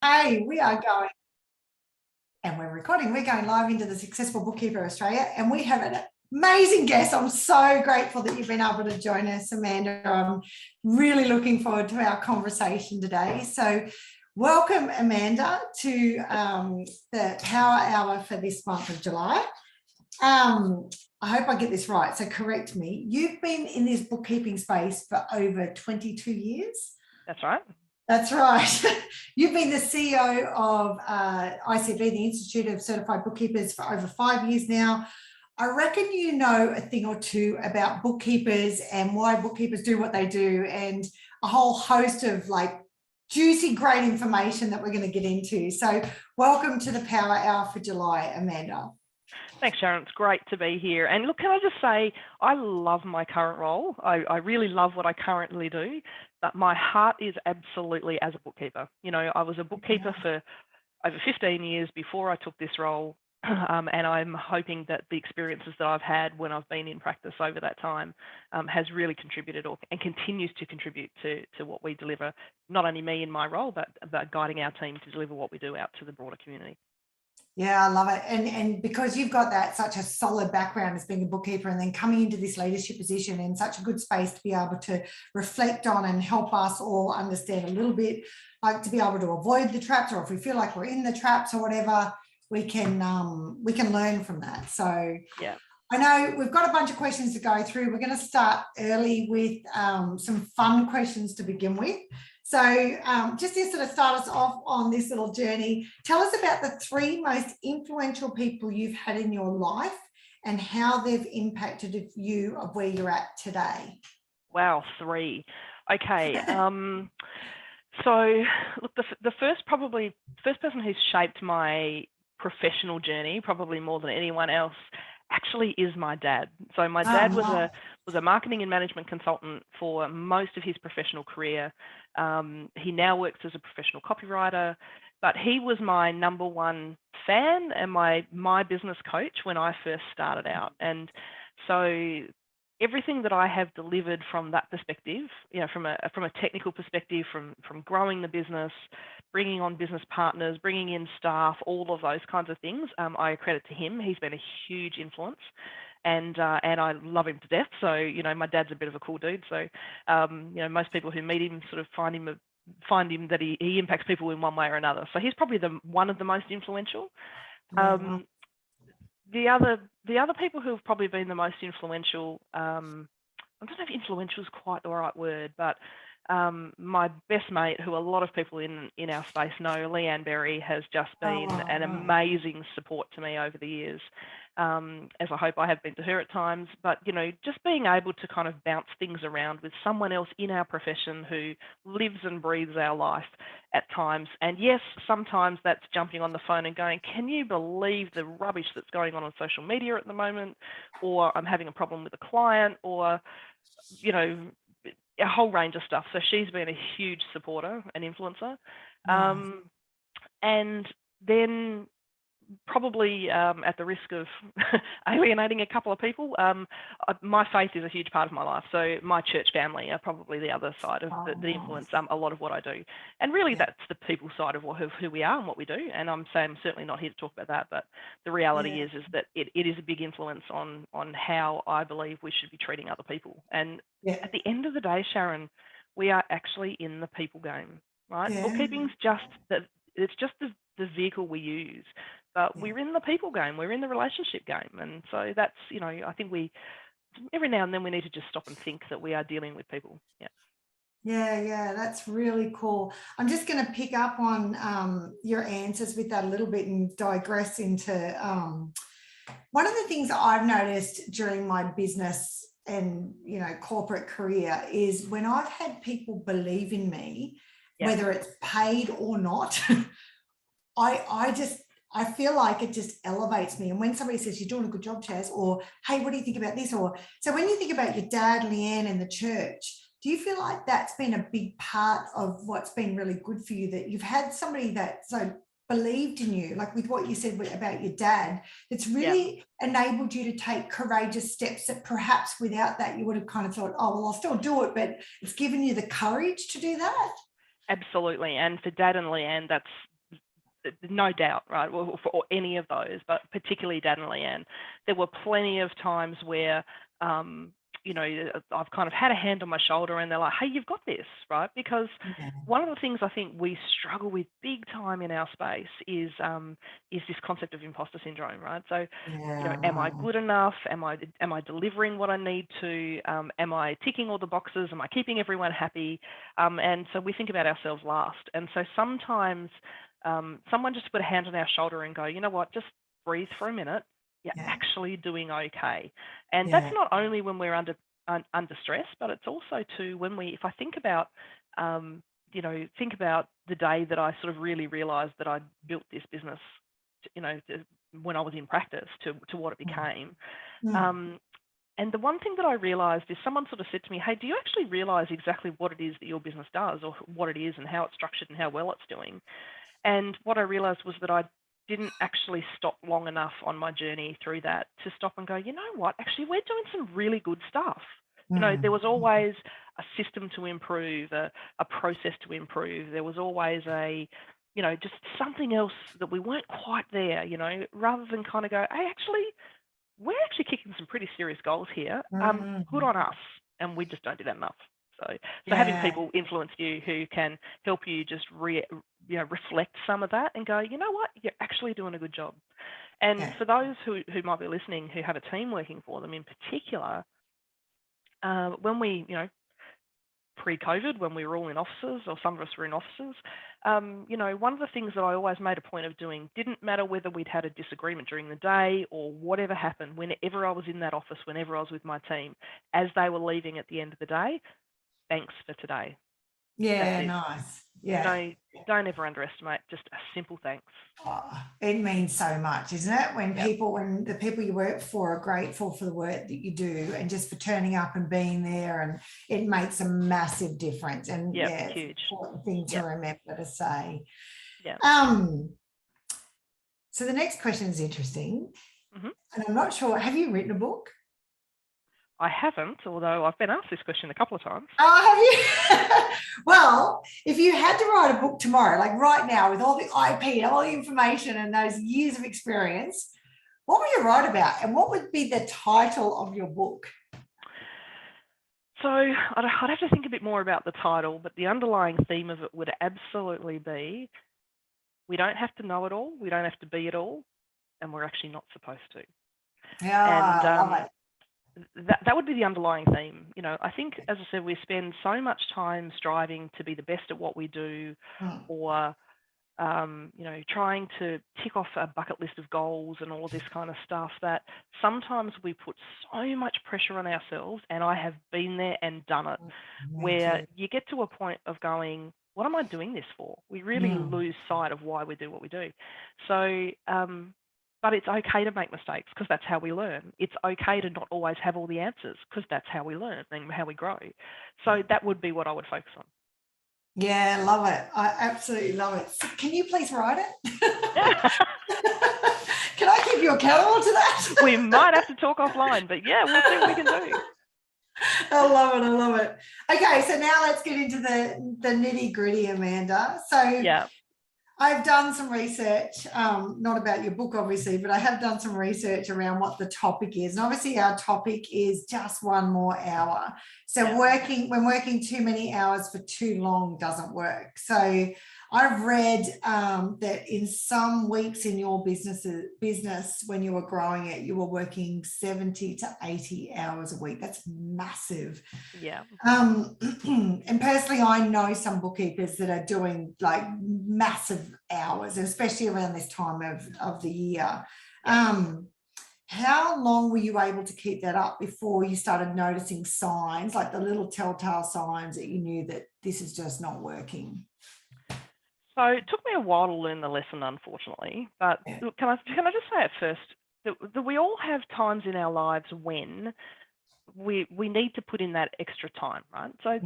Hey, we are going, and we're recording. We're going live into the Successful Bookkeeper Australia, and we have an amazing guest. I'm so grateful that you've been able to join us, Amanda. I'm really looking forward to our conversation today. So welcome, Amanda, to the Power Hour for this month of July. I hope I get this right, so correct me. You've been in this bookkeeping space for over 22 years? That's right. That's right. You've been the CEO of ICB, the Institute of Certified Bookkeepers, for over 5 years now. I reckon you know a thing or two about bookkeepers and why bookkeepers do what they do, and a whole host of juicy, great information that we're going to get into. So welcome to the Power Hour for July, Amanda. Thanks, Sharon. It's great to be here. And look, can I just say, I love my current role. I really love what I currently do, but my heart is absolutely as a bookkeeper. You know, I was a bookkeeper for over 15 years before I took this role. And I'm hoping that the experiences that I've had when I've been in practice over that time has really contributed and continues to contribute to what we deliver, not only me in my role, but guiding our team to deliver what we do out to the broader community. Yeah, I love it. And because you've got that such a solid background as being a bookkeeper, and then coming into this leadership position in such a good space to be able to reflect on and help us all understand a little bit, like to be able to avoid the traps, or if we feel like we're in the traps or whatever, we can learn from that. So yeah, I know we've got a bunch of questions to go through. We're going to start early with some fun questions to begin with. So just to sort of start us off on this little journey, tell us about the 3 most influential people you've had in your life and how they've impacted you of where you're at today. Wow, 3. Okay. So look, the first person who's shaped my professional journey, probably more than anyone else, actually is my dad. So my dad was a marketing and management consultant for most of his professional career. He now works as a professional copywriter, but he was my number 1 fan and my business coach when I first started out. And so everything that I have delivered from that perspective, you know, from a technical perspective, from growing the business, bringing on business partners, bringing in staff, all of those kinds of things, I credit to him. He's been a huge influence, and I love him to death. So, you know, my dad's a bit of a cool dude. So, you know, most people who meet him sort of find him that he impacts people in one way or another. So he's probably one of the most influential. The other people who have probably been the most influential, I don't know if influential is quite the right word, but my best mate, who a lot of people in our space know, Leanne Berry, has just been an amazing support to me over the years, as I hope I have been to her at times. But, you know, just being able to kind of bounce things around with someone else in our profession who lives and breathes our life at times. And yes, sometimes that's jumping on the phone and going, can you believe the rubbish that's going on social media at the moment? Or I'm having a problem with a client, or, you know, a whole range of stuff. So she's been a huge supporter and influencer. And then probably at the risk of alienating a couple of people, my faith is a huge part of my life. So my church family are probably the other side of the influence, a lot of what I do. And really that's the people side of who we are and what we do. And I'm certainly not here to talk about that, but the reality is that it is a big influence on how I believe we should be treating other people. And at the end of the day, Sharon, we are actually in the people game, right? Bookkeeping's just it's just the vehicle we use. But we're in the people game, we're in the relationship game. And so that's, you know, I think every now and then we need to just stop and think that we are dealing with people. Yeah, that's really cool. I'm just going to pick up on your answers with that a little bit and digress into one of the things I've noticed during my business and, you know, corporate career is when I've had people believe in me, whether it's paid or not, I feel like it just elevates me. And when somebody says, you're doing a good job, Chaz, or, hey, what do you think about this? Or, so when you think about your dad, Leanne, and the church, do you feel like that's been a big part of what's been really good for you, that you've had somebody that so believed in you, like with what you said about your dad, that's really enabled you to take courageous steps that perhaps without that you would have kind of thought, oh, well, I'll still do it, but it's given you the courage to do that? Absolutely. And for Dad and Leanne, no doubt, right, or any of those, but particularly Dad and Leanne, there were plenty of times where, I've kind of had a hand on my shoulder and they're like, hey, you've got this, right? Because one of the things I think we struggle with big time in our space is this concept of imposter syndrome, right? So, am I good enough? Am I delivering what I need to? Am I ticking all the boxes? Am I keeping everyone happy? And so we think about ourselves last. And so sometimes someone just put a hand on our shoulder and go, you know what, just breathe for a minute. You're actually doing okay. And that's not only when we're under stress, but it's also too when if I think about, think about the day that I sort of really realized that I'd built this business, when I was in practice to what it became. And the one thing that I realized is someone sort of said to me, hey, do you actually realize exactly what it is that your business does, or what it is and how it's structured and how well it's doing? And what I realized was that I didn't actually stop long enough on my journey through that to stop and go, you know what, actually we're doing some really good stuff. There was always a system to improve, a process to improve. There was always just something else that we weren't quite there, rather than kind of go, hey, actually, we're actually kicking some pretty serious goals here. Good on us. And we just don't do that enough. So having people influence you who can help you just reflect some of that and go, you know what, you're actually doing a good job. And for those who might be listening who have a team working for them in particular, when we, pre-COVID, when we were all in offices, or some of us were in offices, one of the things that I always made a point of doing, didn't matter whether we'd had a disagreement during the day or whatever happened, whenever I was in that office, whenever I was with my team, as they were leaving at the end of the day, thanks for today. Yeah, nice. Yeah. Don't ever underestimate just a simple thanks. Oh, it means so much, isn't it? When the people you work for are grateful for the work that you do and just for turning up and being there, and it makes a massive difference. And huge. it's an important thing to remember to say. Yeah. So the next question is interesting. And I'm not sure, have you written a book? I haven't, although I've been asked this question a couple of times. Oh, have you? Well, if you had to write a book tomorrow, like right now, with all the IP and all the information and those years of experience, what would you write about? And what would be the title of your book? So I'd have to think a bit more about the title, but the underlying theme of it would absolutely be, we don't have to know it all, we don't have to be it all, and we're actually not supposed to. Yeah, love it. That would be the underlying theme. I think, as I said, we spend so much time striving to be the best at what we do, or trying to tick off a bucket list of goals and all of this kind of stuff, that sometimes we put so much pressure on ourselves, and I have been there and done it, where you get to a point of going, what am I doing this for? We really lose sight of why we do what we do. So, but it's okay to make mistakes, because that's how we learn. It's okay to not always have all the answers, because that's how we learn and how we grow. So that would be what I would focus on. Yeah, love it. I absolutely love it. So can you please write it? Can I keep you accountable to that? We might have to talk offline, but yeah, we'll see what we can do. I love it. I love it. Okay, so now let's get into the nitty gritty, Amanda. So I've done some research, not about your book, obviously, but I have done some research around what the topic is. And obviously our topic is just one more hour. So when working too many hours for too long doesn't work. So I've read that in some weeks in your business, when you were growing it, you were working 70 to 80 hours a week. That's massive. Yeah. And personally, I know some bookkeepers that are doing like massive hours, especially around this time of the year. How long were you able to keep that up before you started noticing signs, like the little telltale signs that you knew that this is just not working? So it took me a while to learn the lesson, unfortunately. But can I just say at first that we all have times in our lives when we need to put in that extra time, right? So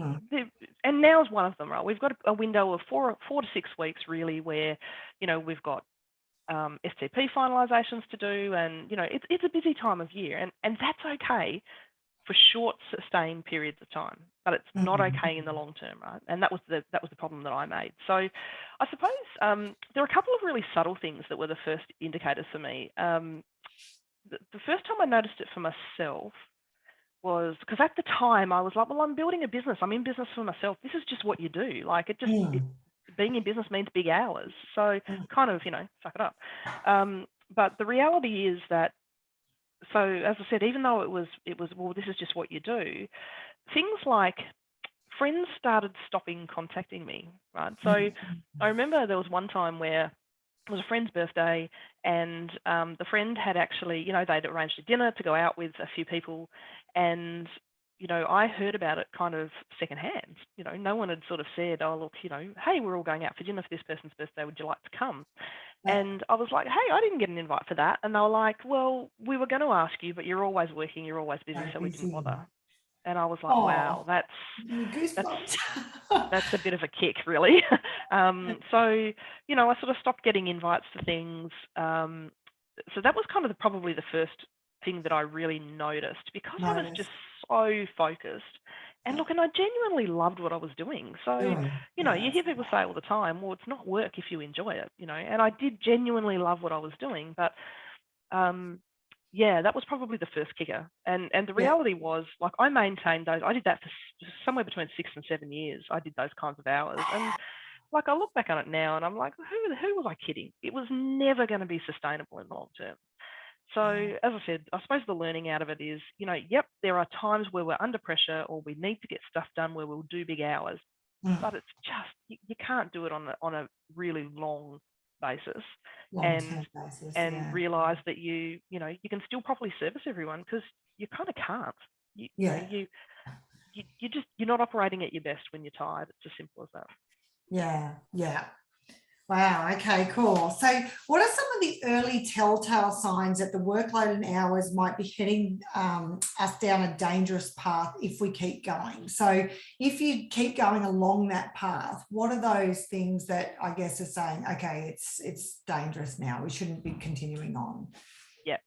and now's one of them, right? We've got a window of four to 6 weeks really, where we've got STP finalizations to do, and it's a busy time of year, and that's okay. for short, sustained periods of time, but it's not okay in the long term, right? And that was the problem that I made. So I suppose there are a couple of really subtle things that were the first indicators for me. The first time I noticed it for myself was because at the time I was like, well, I'm building a business. I'm in business for myself. This is just what you do. Like being in business means big hours. So kind of, suck it up. But the reality is that, so as I said, even though it was, well, this is just what you do, things like friends started stopping contacting me, right? So I remember there was one time where it was a friend's birthday, and the friend had actually, they'd arranged a dinner to go out with a few people, and I heard about it kind of secondhand. No one had sort of said, oh, look, hey, we're all going out for dinner for this person's birthday. Would you like to come? And I was like, hey, I didn't get an invite for that. And they were like, well, we were going to ask you, but you're always working, you're always busy, so we didn't bother. And I was like, wow, that's a bit of a kick, really. So, I sort of stopped getting invites to things. So that was kind of probably the first thing that I really noticed, because I was just so focused. And look, and I genuinely loved what I was doing. So, you hear people say all the time, well, it's not work if you enjoy it, and I did genuinely love what I was doing. But that was probably the first kicker. And the reality was, like, I maintained those. I did that for somewhere between 6 and 7 years. I did those kinds of hours. And like, I look back on it now and I'm like, who was I kidding? It was never going to be sustainable in the long term. So as I said, I suppose the learning out of it is, there are times where we're under pressure or we need to get stuff done where we'll do big hours, but it's just, you can't do it on a really long basis, and realize that you can still properly service everyone, because you kind of can't. You're not operating at your best when you're tired. It's as simple as that. Yeah. Wow. Okay, cool. So what are some of the early telltale signs that the workload and hours might be heading us down a dangerous path if we keep going? So if you keep going along that path, what are those things that I guess are saying, okay, it's dangerous now, we shouldn't be continuing on? Yeah.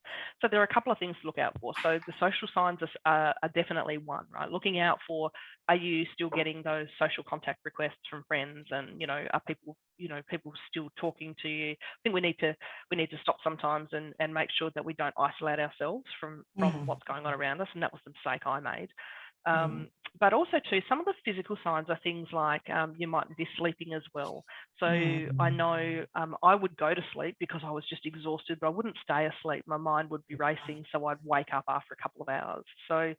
So there are a couple of things to look out for. So the social signs are definitely one, right? Looking out for, are you still getting those social contact requests from friends, and are people still talking to you? I think we need to stop sometimes and make sure that we don't isolate ourselves from what's going on around us, and that was the mistake I made. But also too, some of the physical signs are things like you might be sleeping as well. So I know I would go to sleep because I was just exhausted, but I wouldn't stay asleep. My mind would be racing, so I'd wake up after a couple of hours. So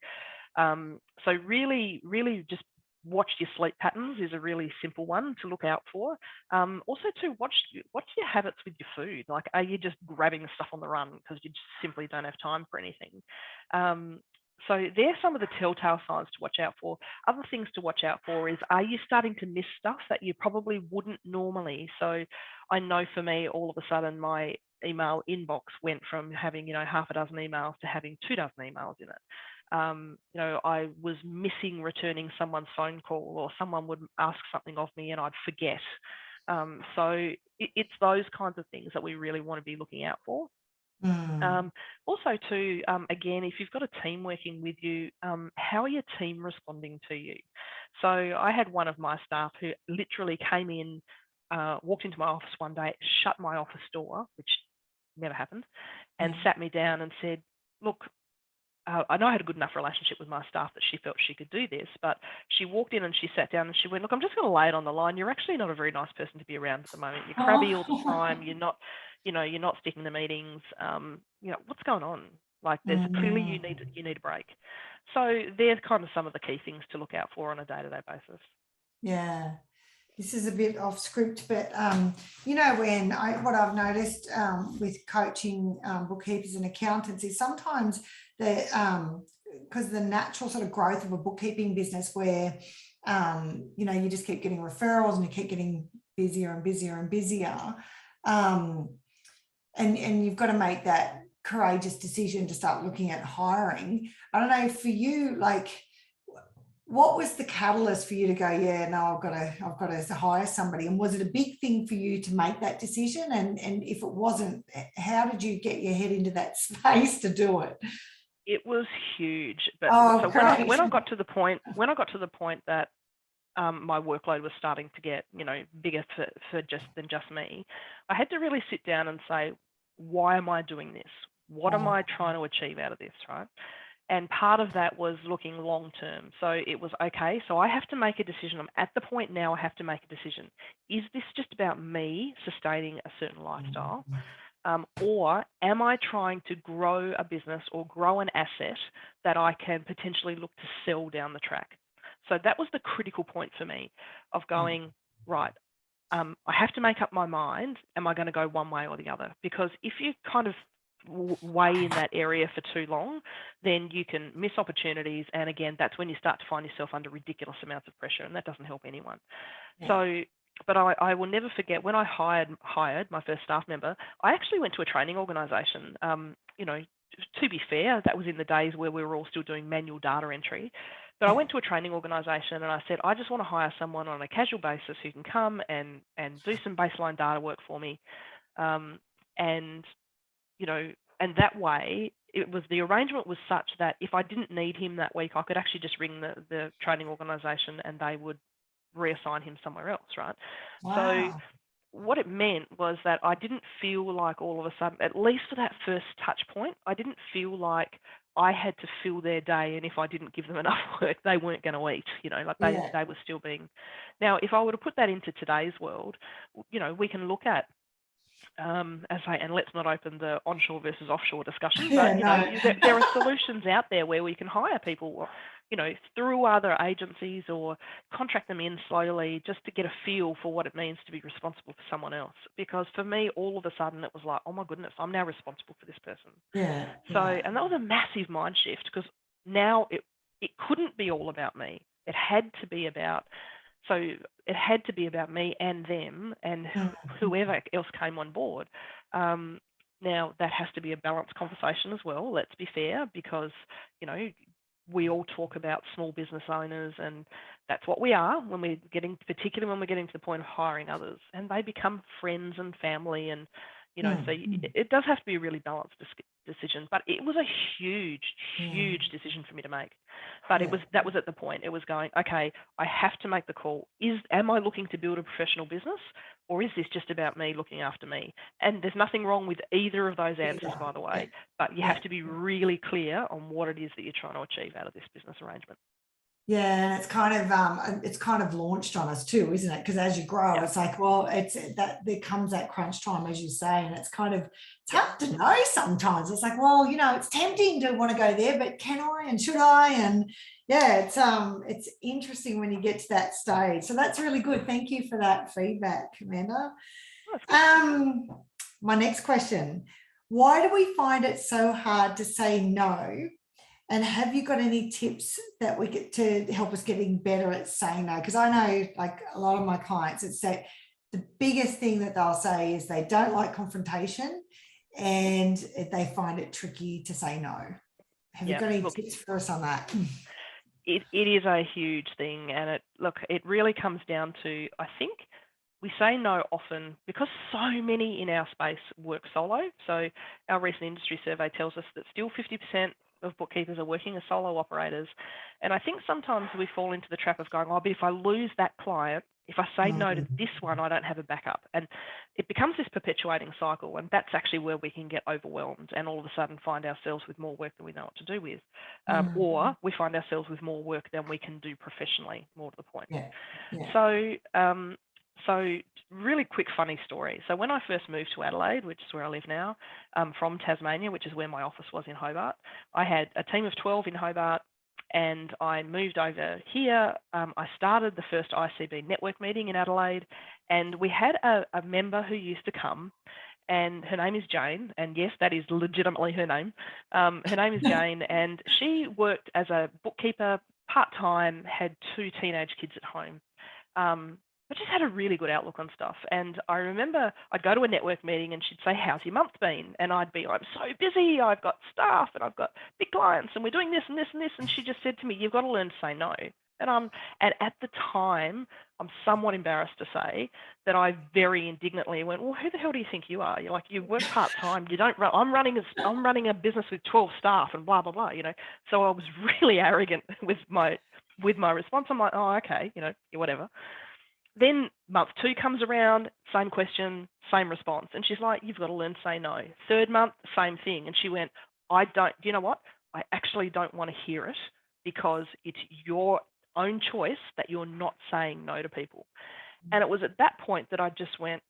so really just watch your sleep patterns is a really simple one to look out for. Also to watch your habits with your food. Like, are you just grabbing stuff on the run because you just simply don't have time for anything? So there's some of the telltale signs to watch out for. Other things to watch out for is, are you starting to miss stuff that you probably wouldn't normally? So I know for me, all of a sudden my email inbox went from having, half a dozen emails to having 24 emails in it. I was missing returning someone's phone call, or someone would ask something of me and I'd forget. So it's those kinds of things that we really want to be looking out for. Also too, again, if you've got a team working with you, how are your team responding to you? So I had one of my staff who literally came in, walked into my office one day, shut my office door, which never happened, and sat me down and said, look, I know I had a good enough relationship with my staff that she felt she could do this, but she walked in and she sat down and she went, look, I'm just going to lay it on the line. You're actually not a very nice person to be around at the moment. You're crabby all the time. You're not sticking to meetings. What's going on? Like, there's clearly you need a break. So there's kind of some of the key things to look out for on a day-to-day basis. Yeah. This is a bit off script, but what I've noticed with coaching bookkeepers and accountants is sometimes because the natural sort of growth of a bookkeeping business where you just keep getting referrals and you keep getting busier and busier and busier, and you've got to make that courageous decision to start looking at hiring. I don't know, for you, like, what was the catalyst for you to go, yeah, no, I've got to hire somebody? And was it a big thing for you to make that decision? And if it wasn't, how did you get your head into that space to do it? It was huge. But Oh, so great. when I got to the point that my workload was starting to get, bigger for just me, I had to really sit down and say, why am I doing this? What am I trying to achieve out of this, right? And part of that was looking long term. So it was, okay, so I have to make a decision. I'm at the point now I have to make a decision. Is this just about me sustaining a certain lifestyle? Or am I trying to grow a business or grow an asset that I can potentially look to sell down the track? So that was the critical point for me of going, right, I have to make up my mind. Am I going to go one way or the other? Because if you kind of weigh in that area for too long, then you can miss opportunities. And again, that's when you start to find yourself under ridiculous amounts of pressure, and that doesn't help anyone. Yeah. So, but I will never forget when I hired my first staff member, I actually went to a training organisation. To be fair, that was in the days where we were all still doing manual data entry. But I went to a training organisation and I said, I just want to hire someone on a casual basis who can come and do some baseline data work for me. And that way, the arrangement was such that if I didn't need him that week, I could actually just ring the training organisation and they would reassign him somewhere else, right? Wow. So what it meant was that I didn't feel like all of a sudden, at least for that first touch point, I didn't feel like I had to fill their day, and if I didn't give them enough work, they weren't going to eat, they were still being. Now, if I were to put that into today's world, we can look at, and let's not open the onshore versus offshore discussion, but there are solutions out there where we can hire people, through other agencies or contract them in slowly just to get a feel for what it means to be responsible for someone else. Because for me, all of a sudden it was like, oh my goodness, I'm now responsible for this person. And that was a massive mind shift, because now it couldn't be all about me. It had to be about me and them and whoever else came on board. Now, that has to be a balanced conversation as well, let's be fair, because, we all talk about small business owners, and that's what we are particularly when we're getting to the point of hiring others, and they become friends and family, and so it does have to be a really balanced decision. But it was a huge decision for me to make. But that was at the point. It was going, okay, I have to make the call. Am I looking to build a professional business, or is this just about me looking after me? And there's nothing wrong with either of those answers, by the way. But you have to be really clear on what it is that you're trying to achieve out of this business arrangement. Yeah, and it's kind of launched on us too, isn't it? Because as you grow, it's like, well, it's that there comes that crunch time, as you say, and it's hard to know sometimes. It's like, well, it's tempting to want to go there, but can I and should I? And it's interesting when you get to that stage. So that's really good. Thank you for that feedback, Amanda. My next question: why do we find it so hard to say no? And have you got any tips that we get to help us getting better at saying no? Because I know, like a lot of my clients, it's that the biggest thing that they'll say is they don't like confrontation and they find it tricky to say no. Have you got any tips for us on that? It is a huge thing, and it really comes down to, I think, we say no often because so many in our space work solo. So our recent industry survey tells us that still 50% of bookkeepers are working as solo operators. And I think sometimes we fall into the trap of going, but if I lose that client, if I say no to this one, I don't have a backup. And it becomes this perpetuating cycle. And that's actually where we can get overwhelmed and all of a sudden find ourselves with more work than we know what to do with. Or we find ourselves with more work than we can do professionally, more to the point. So really quick funny story. So when I first moved to Adelaide, which is where I live now, from Tasmania, which is where my office was in Hobart, I had a team of 12 in Hobart, and I moved over here. I started the first ICB network meeting in Adelaide, and we had a member who used to come, and her name is Jane, and yes, that is legitimately her name. Her name is Jane, and she worked as a bookkeeper part-time, had 2 teenage kids at home. But just had a really good outlook on stuff. And I remember I'd go to a network meeting and she'd say, how's your month been? And I'd be, I'm so busy, I've got staff and I've got big clients and we're doing this and this and this. And she just said to me, you've got to learn to say no. And at the time, I'm somewhat embarrassed to say that I very indignantly went, well, who the hell do you think you are? You're like, you work part-time, you don't run, I'm running a business with 12 staff and blah, blah, blah, you know. So I was really arrogant with my response. I'm like, oh, okay, you know, whatever. Then month 2 comes around, same question, same response. And she's like, you've got to learn to say no. 3rd month, same thing. And she went, do you know what? I actually don't want to hear it, because it's your own choice that you're not saying no to people. And it was at that point that I just went,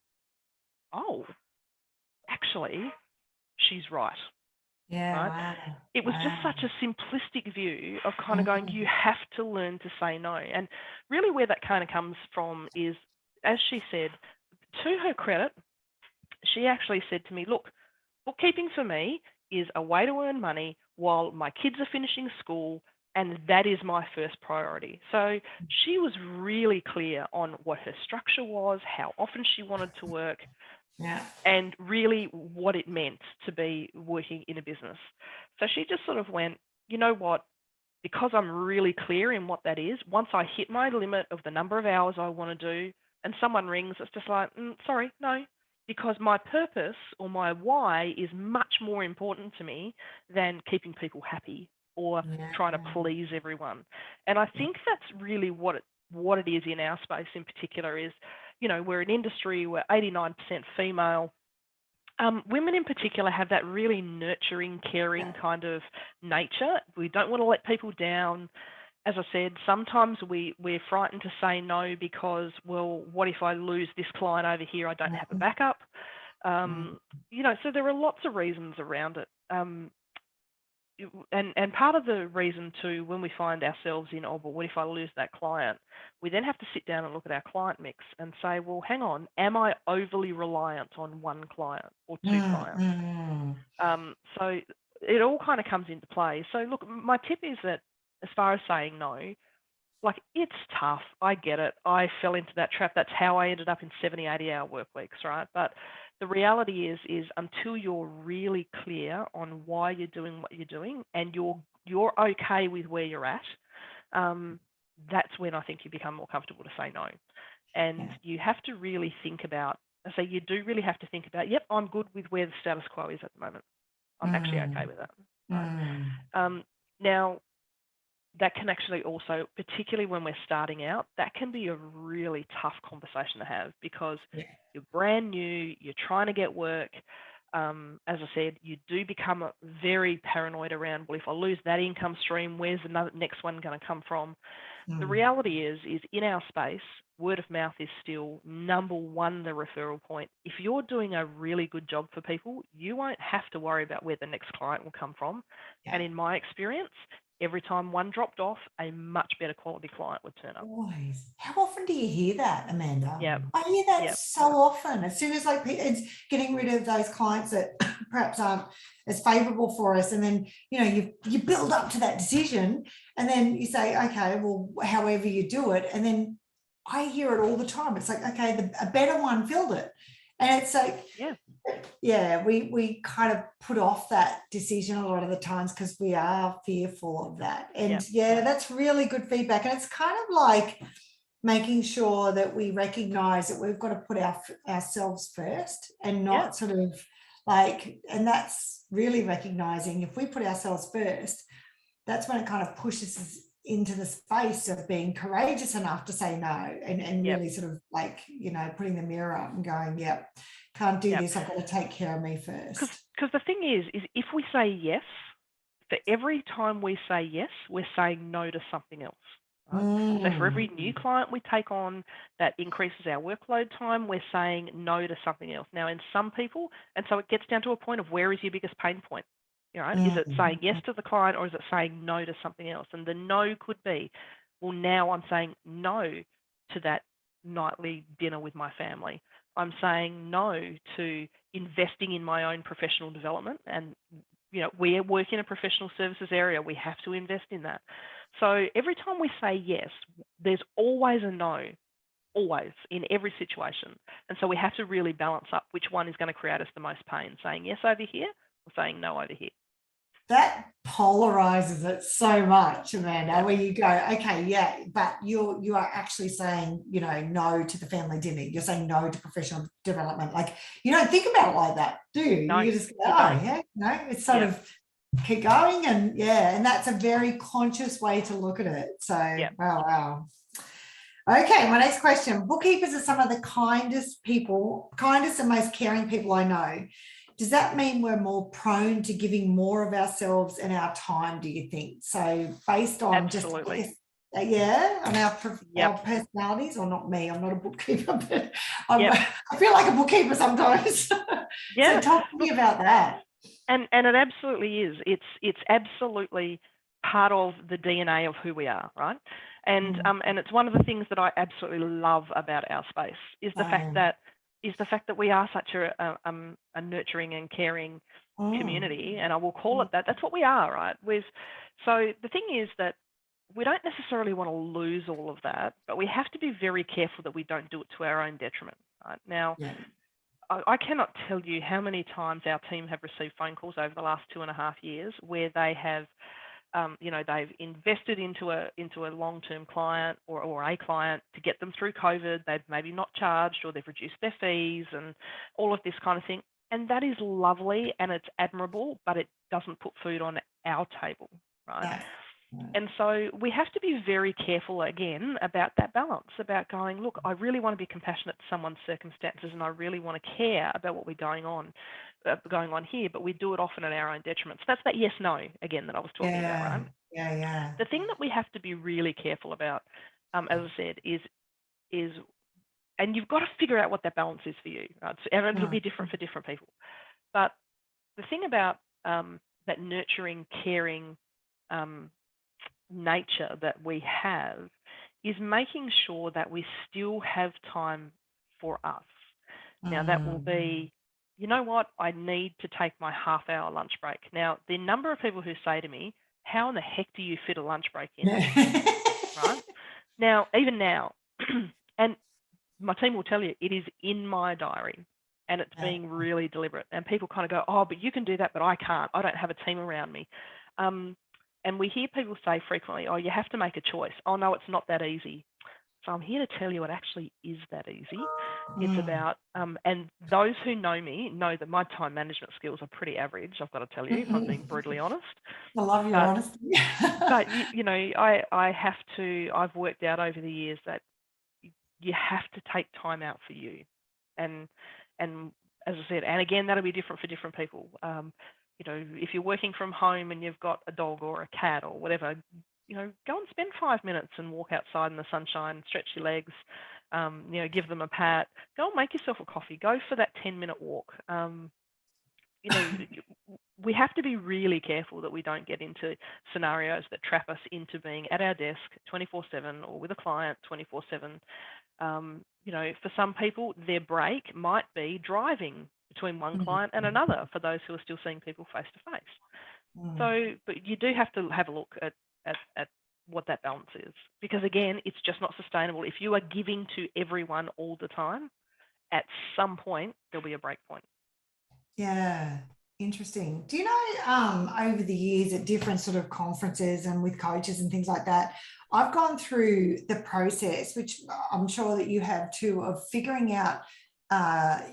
oh, actually, she's right. Yeah, right? wow. It was just such a simplistic view of kind of going, you have to learn to say no. And really where that kind of comes from is, as she said, to her credit, she actually said to me, look, bookkeeping for me is a way to earn money while my kids are finishing school, and that is my first priority. So she was really clear on what her structure was, how often she wanted to work, and really what it meant to be working in a business. So she just sort of went, you know what, because I'm really clear in what that is, once I hit my limit of the number of hours I want to do and someone rings, it's just like, sorry, no, because my purpose or my why is much more important to me than keeping people happy or trying to please everyone. And I think that's really what it is in our space in particular is, you know, we're an industry where 89% female. Women in particular have that really nurturing, caring kind of nature. We don't want to let people down. As I said, sometimes we're frightened to say no because, well, what if I lose this client over here? I don't have a backup. You know, so there are lots of reasons around it. And part of the reason too, when we find ourselves in, oh, but what if I lose that client? We then have to sit down and look at our client mix and say, well, hang on, am I overly reliant on one client or 2 clients? So it all kind of comes into play. So look, my tip is that as far as saying no, like it's tough. I get it. I fell into that trap. That's how I ended up in 70, 80-hour work weeks, right? But the reality is until you're really clear on why you're doing what you're doing and you're okay with where you're at, that's when I think you become more comfortable to say no. And you have to really think about, I say you do really have to think about, yep, I'm good with where the status quo is at the moment. I'm actually okay with that. Right? Now, that can actually also, particularly when we're starting out, that can be a really tough conversation to have because you're brand new, you're trying to get work. As I said, you do become very paranoid around, well, if I lose that income stream, where's the next one going to come from? The reality is in our space, word of mouth is still number one, the referral point. If you're doing a really good job for people, you won't have to worry about where the next client will come from. And in my experience, every time one dropped off, a much better quality client would turn up. Always. How often do you hear that, Amanda? Yeah, I hear that so often. As soon as like it's getting rid of those clients that perhaps aren't as favourable for us, and then you know you build up to that decision, and then you say, okay, well, however you do it, and then I hear it all the time. It's like, okay, a better one filled it, and it's like, we kind of put off that decision a lot of the times because we are fearful of that. And that's really good feedback. And it's kind of like making sure that we recognize that we've got to put ourselves first and not sort of like, and that's really recognizing if we put ourselves first, that's when it kind of pushes us into the space of being courageous enough to say no and really sort of like, you know, putting the mirror up and going, can't do this. I've got to take care of me first. Because the thing is if we say yes, for every time we say yes, we're saying no to something else. Right? So for every new client we take on that increases our workload time, we're saying no to something else. Now, in some people, and so it gets down to a point of where is your biggest pain point? Right? Is it saying yes to the client or is it saying no to something else? And the no could be, well, now I'm saying no to that nightly dinner with my family. I'm saying no to investing in my own professional development. And, you know, we work in a professional services area. We have to invest in that. So every time we say yes, there's always a no, always, in every situation. And so we have to really balance up which one is going to create us the most pain, saying yes over here or saying no over here. that polarizes it so much, Amanda, where you go, okay, yeah, but you are actually saying, you know, no to the family dinner. You're saying no to professional development. Like, you don't think about it like that, do you? No, You just go, you oh, don't. yeah, no, it's sort of keep going. And yeah, and that's a very conscious way to look at it. So, wow. Okay, my next question. Bookkeepers are some of the kindest and most caring people I know. Does that mean we're more prone to giving more of ourselves and our time, do you think? So based on Absolutely. on our personalities, or not me, I'm not a bookkeeper, but I feel like a bookkeeper sometimes. Yeah. So talk to me about that. And it absolutely is. It's absolutely part of the DNA of who we are, right? And it's one of the things that I absolutely love about our space is the fact that we are such a nurturing and caring community, and I will call it that. That's what we are, right? So the thing is that we don't necessarily want to lose all of that, but we have to be very careful that we don't do it to our own detriment, right? Now, I cannot tell you how many times our team have received phone calls over the last 2.5 years where they have, they've invested into a long-term client or a client to get them through COVID. They've maybe not charged, or they've reduced their fees and all of this kind of thing. And that is lovely and it's admirable, but it doesn't put food on our table, right? And so we have to be very careful again about that balance, about going, look, I really want to be compassionate to someone's circumstances and I really want to care about what we're going on here, but we do it often at our own detriment. So that's that yes-no again that I was talking about, right? Yeah. The thing that we have to be really careful about, as I said, is and you've got to figure out what that balance is for you, right? So it'll be different for different people. But the thing about that nurturing, caring nature that we have is making sure that we still have time for us. Now that will be, you know what, I need to take my half-hour lunch break. Now, the number of people who say to me, how in the heck do you fit a lunch break in? Right? Now, even now, and my team will tell you, it is in my diary and it's being really deliberate. And people kind of go, oh, but you can do that, but I can't. I don't have a team around me. And we hear people say frequently, oh, you have to make a choice. Oh, no, it's not that easy. So I'm here to tell you it actually is that easy. It's about, and those who know me know that my time management skills are pretty average, I've got to tell you, if I'm being brutally honest. I love your honesty. But, I've worked out over the years that you have to take time out for you. And as I said, and again, that'll be different for different people. If you're working from home and you've got a dog or a cat or whatever, go and spend 5 minutes and walk outside in the sunshine, stretch your legs, give them a pat, go and make yourself a coffee, go for that 10-minute walk. We have to be really careful that we don't get into scenarios that trap us into being at our desk 24/7 or with a client 24/7. For some people, their break might be driving between one client and another for those who are still seeing people face to face. So, but you do have to have a look at what that balance is, because again, it's just not sustainable. If you are giving to everyone all the time, at some point there'll be a break point. Yeah, interesting. Do you know, over the years at different sort of conferences and with coaches and things like that, I've gone through the process, which I'm sure that you have too, of figuring out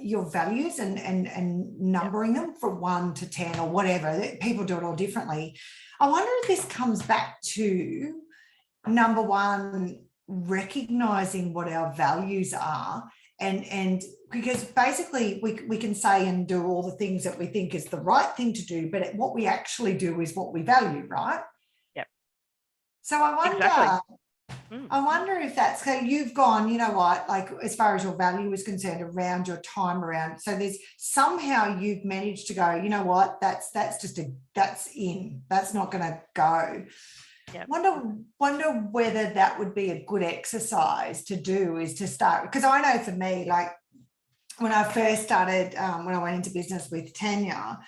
your values and numbering them from 1 to 10 or whatever. People do it all differently. I wonder if this comes back to, number one, recognizing what our values are, and because basically we can say and do all the things that we think is the right thing to do, but what we actually do is what we value, right? Yep. So I wonder, exactly. I wonder if that's, so you've gone, you know what, like as far as your value is concerned around your time around, so there's somehow you've managed to go, you know what, that's not going to go. Yep. Wonder whether that would be a good exercise to do, is to start, because I know for me, like when I first started, when I went into business with Tanya,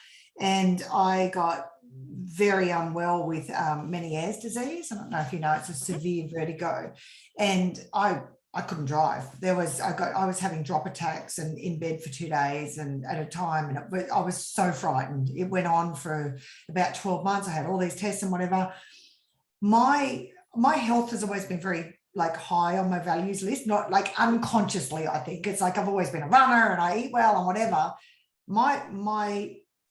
and I got very unwell with Meniere's disease. I don't know if you know, it's a severe vertigo. And I I couldn't drive. I was having drop attacks and in bed for 2 days and at a time. And I was so frightened. It went on for about 12 months. I had all these tests and whatever. My health has always been very like high on my values list, not like unconsciously. I think it's like I've always been a runner and I eat well and whatever.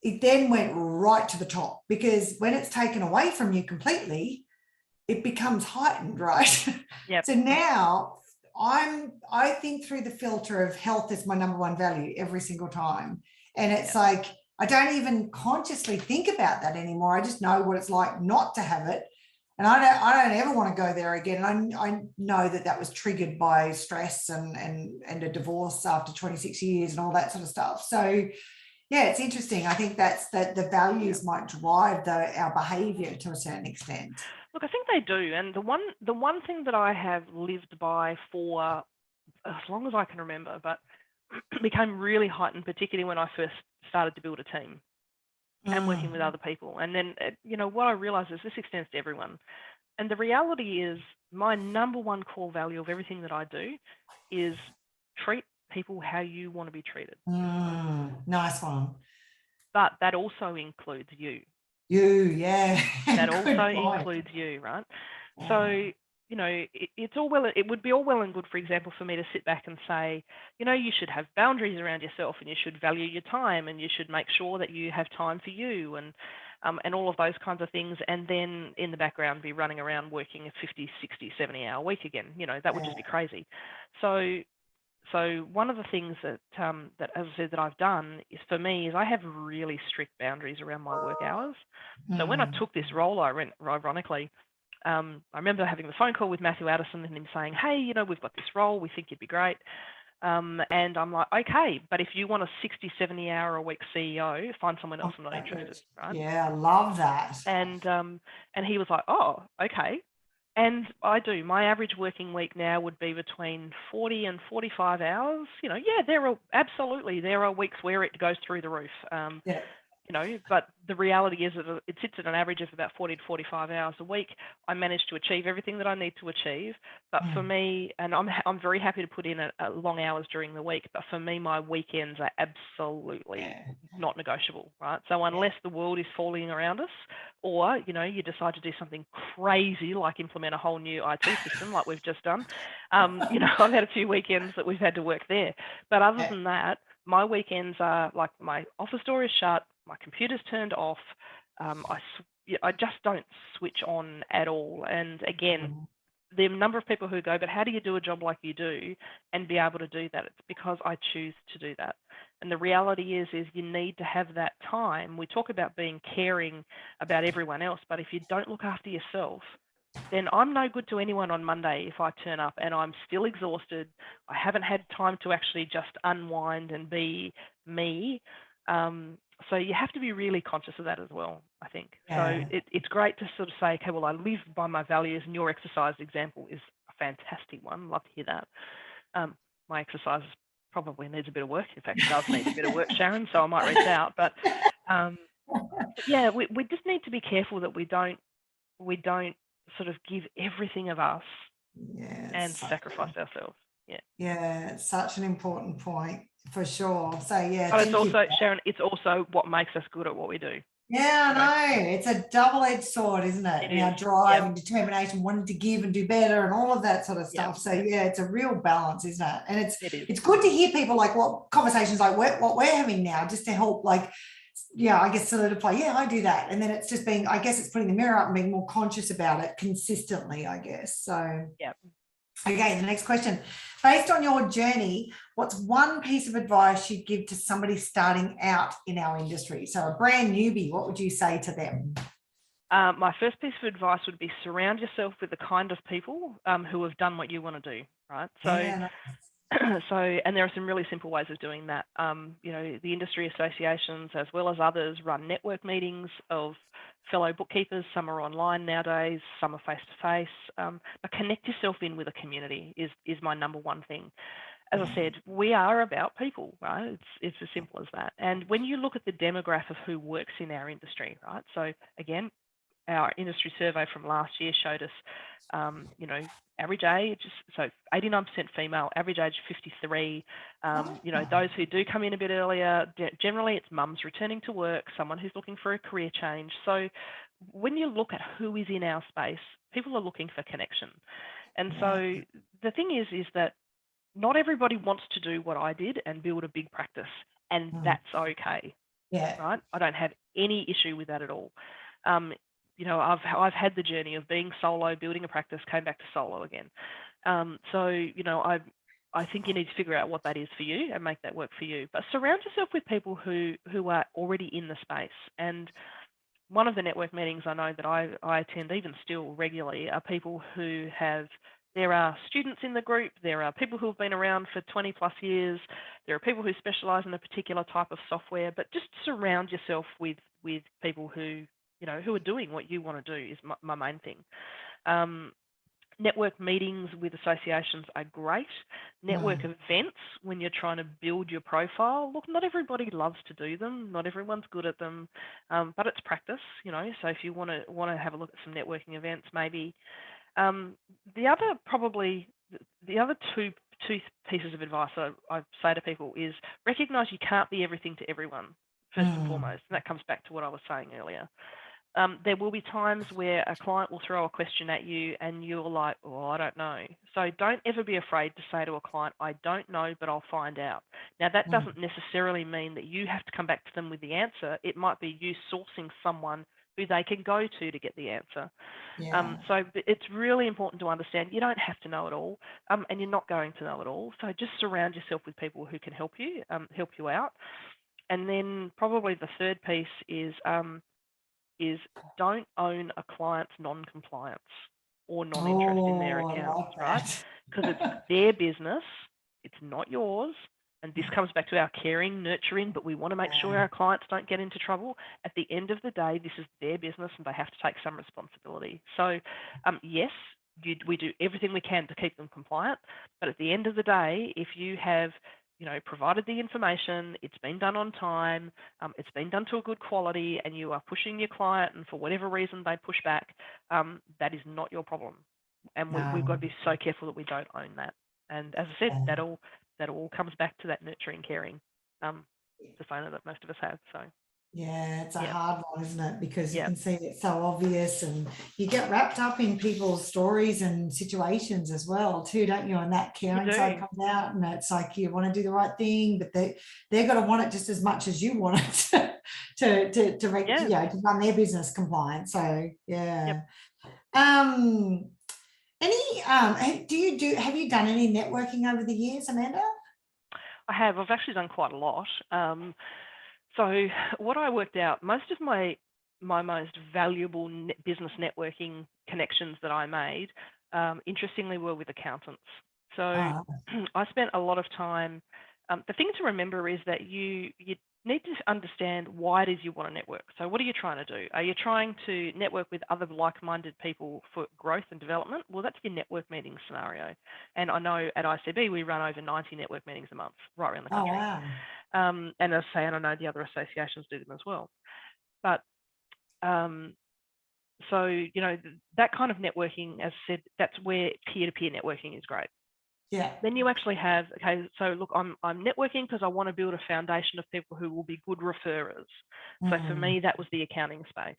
It then went right to the top, because when it's taken away from you completely, it becomes heightened, right? Yep. So now I think through the filter of health is my number one value every single time. And it's like, I don't even consciously think about that anymore. I just know what it's like not to have it. And I don't ever want to go there again. And I know that was triggered by stress and a divorce after 26 years and all that sort of stuff. So yeah, it's interesting. I think that's that the values might drive our behavior to a certain extent. Look, I think they do. And the one thing that I have lived by for as long as I can remember, but became really heightened, particularly when I first started to build a team and working with other people. And then, what I realized is this extends to everyone. And the reality is my number one core value of everything that I do is treat people how you want to be treated. Nice one. But that also includes you. Yeah. That also includes you, right? Yeah. So, it would be all well and good, for example, for me to sit back and say, you should have boundaries around yourself and you should value your time and you should make sure that you have time for you and all of those kinds of things. And then in the background, be running around working a 50, 60, 70-hour week again. That would just be crazy. So one of the things that, as I said, that I've done is for me is I have really strict boundaries around my work hours. So when I took this role, ironically, I remember having the phone call with Matthew Addison and him saying, hey, we've got this role, we think you'd be great. And I'm like, okay, but if you want a 60, 70-hour a week CEO, find someone else. I'm not interested, right? Yeah, I love that. And he was like, oh, okay. And I do. My average working week now would be between 40 and 45 hours. There are weeks where it goes through the roof. But the reality is that it sits at an average of about 40 to 45 hours a week. I manage to achieve everything that I need to achieve. But for me, and I'm very happy to put in long hours during the week, but for me, my weekends are absolutely not negotiable, right? So unless the world is falling around us, or, you decide to do something crazy like implement a whole new IT system like we've just done, I've had a few weekends that we've had to work there. But other than that, my weekends are like my office door is shut, my computer's turned off. I just don't switch on at all. And again, the number of people who go, but how do you do a job like you do and be able to do that? It's because I choose to do that. And the reality is you need to have that time. We talk about being caring about everyone else, but if you don't look after yourself, then I'm no good to anyone on Monday if I turn up and I'm still exhausted. I haven't had time to actually just unwind and be me. So you have to be really conscious of that as well, I think. So it's great to sort of say, okay, well, I live by my values, and your exercise example is a fantastic one. Love to hear that. My exercise probably needs a bit of work. In fact, it does need a bit of work, Sharon, so I might reach out. But we just need to be careful that we don't sort of give everything of us and sacrifice ourselves. Yeah, it's such an important point for sure. So but it's also, Sharon, it's also what makes us good at what we do. Yeah, I know. It's a double-edged sword, isn't it? Our drive and determination, wanting to give and do better and all of that sort of stuff. So it's a real balance, isn't it? And it's good to hear people like what conversations like what we're having now, just to help I guess solidify, I do that. And then it's just being, I guess it's putting the mirror up and being more conscious about it consistently, I guess. So okay, the next question. Based on your journey, what's one piece of advice you'd give to somebody starting out in our industry? So a brand newbie, what would you say to them? My first piece of advice would be surround yourself with the kind of people who have done what you want to do, right? So, and there are some really simple ways of doing that. The industry associations, as well as others, run network meetings of fellow bookkeepers. Some are online nowadays, some are face-to-face. But connect yourself in with a community is my number one thing. As I said, we are about people, right? It's as simple as that. And when you look at the demographic of who works in our industry, right? So again, our industry survey from last year showed us, you know, average age, so 89% female, average age 53. You know, those who do come in a bit earlier, generally it's mums returning to work, someone who's looking for a career change. So when you look at who is in our space, people are looking for connection. And so the thing is that not everybody wants to do what I did and build a big practice, and that's okay. Yeah. Right? I don't have any issue with that at all. You know, I've had the journey of being solo, building a practice, came back to solo again. So, you know, I think you need to figure out what that is for you and make that work for you. But surround yourself with people who are already in the space. And one of the network meetings I know that I attend even still regularly are people who there are students in the group, there are people who have been around for 20 plus years, there are people who specialize in a particular type of software, but just surround yourself with people who, you know, who are doing what you want to do is my main thing. Network meetings with associations are great. Network events, when you're trying to build your profile, look, not everybody loves to do them. Not everyone's good at them, but it's practice, you know. So if you want to have a look at some networking events, maybe. The other two pieces of advice I say to people is recognize you can't be everything to everyone, first and foremost. And that comes back to what I was saying earlier. There will be times where a client will throw a question at you and you're like, oh, I don't know. So don't ever be afraid to say to a client, I don't know, but I'll find out. Now, that doesn't necessarily mean that you have to come back to them with the answer. It might be you sourcing someone who they can go to get the answer. So it's really important to understand you don't have to know it all, and you're not going to know it all. So just surround yourself with people who can help you out. And then probably the third piece is don't own a client's non-compliance or non-interest in their accounts, right? Because it's their business, it's not yours. And this comes back to our caring, nurturing, but we want to make sure our clients don't get into trouble. At the end of the day, this is their business and they have to take some responsibility. So yes, we do everything we can to keep them compliant. But at the end of the day, if you have, you know, provided the information, it's been done on time, it's been done to a good quality, and you are pushing your client, and for whatever reason they push back, that is not your problem. And we've got to be so careful that we don't own that. And as I said, that all comes back to that nurturing, caring persona that most of us have. So yeah, it's a hard one, isn't it? Because you Yeah. can see it's so obvious, and you get wrapped up in people's stories and situations as well, too, don't you? And that caring side comes out, and it's like you want to do the right thing, but they're going to want it just as much as you want it to run their business compliant. So yeah. Yep. Have you done any networking over the years, Amanda? I have. I've actually done quite a lot. So what I worked out, most of my most valuable business networking connections that I made, interestingly, were with accountants. So I spent a lot of time. The thing to remember is that you need to understand why it is you want to network. So what are you trying to do? Are you trying to network with other like-minded people for growth and development? Well, that's your network meeting scenario. And I know at ICB, we run over 90 network meetings a month right around the country. Oh, wow. And as I say, and I know the other associations do them as well. But so, you know, that kind of networking, as I said, that's where peer-to-peer networking is great. Yeah. Then you actually have, okay, so look, I'm networking because I want to build a foundation of people who will be good referrers. So for me, that was the accounting space.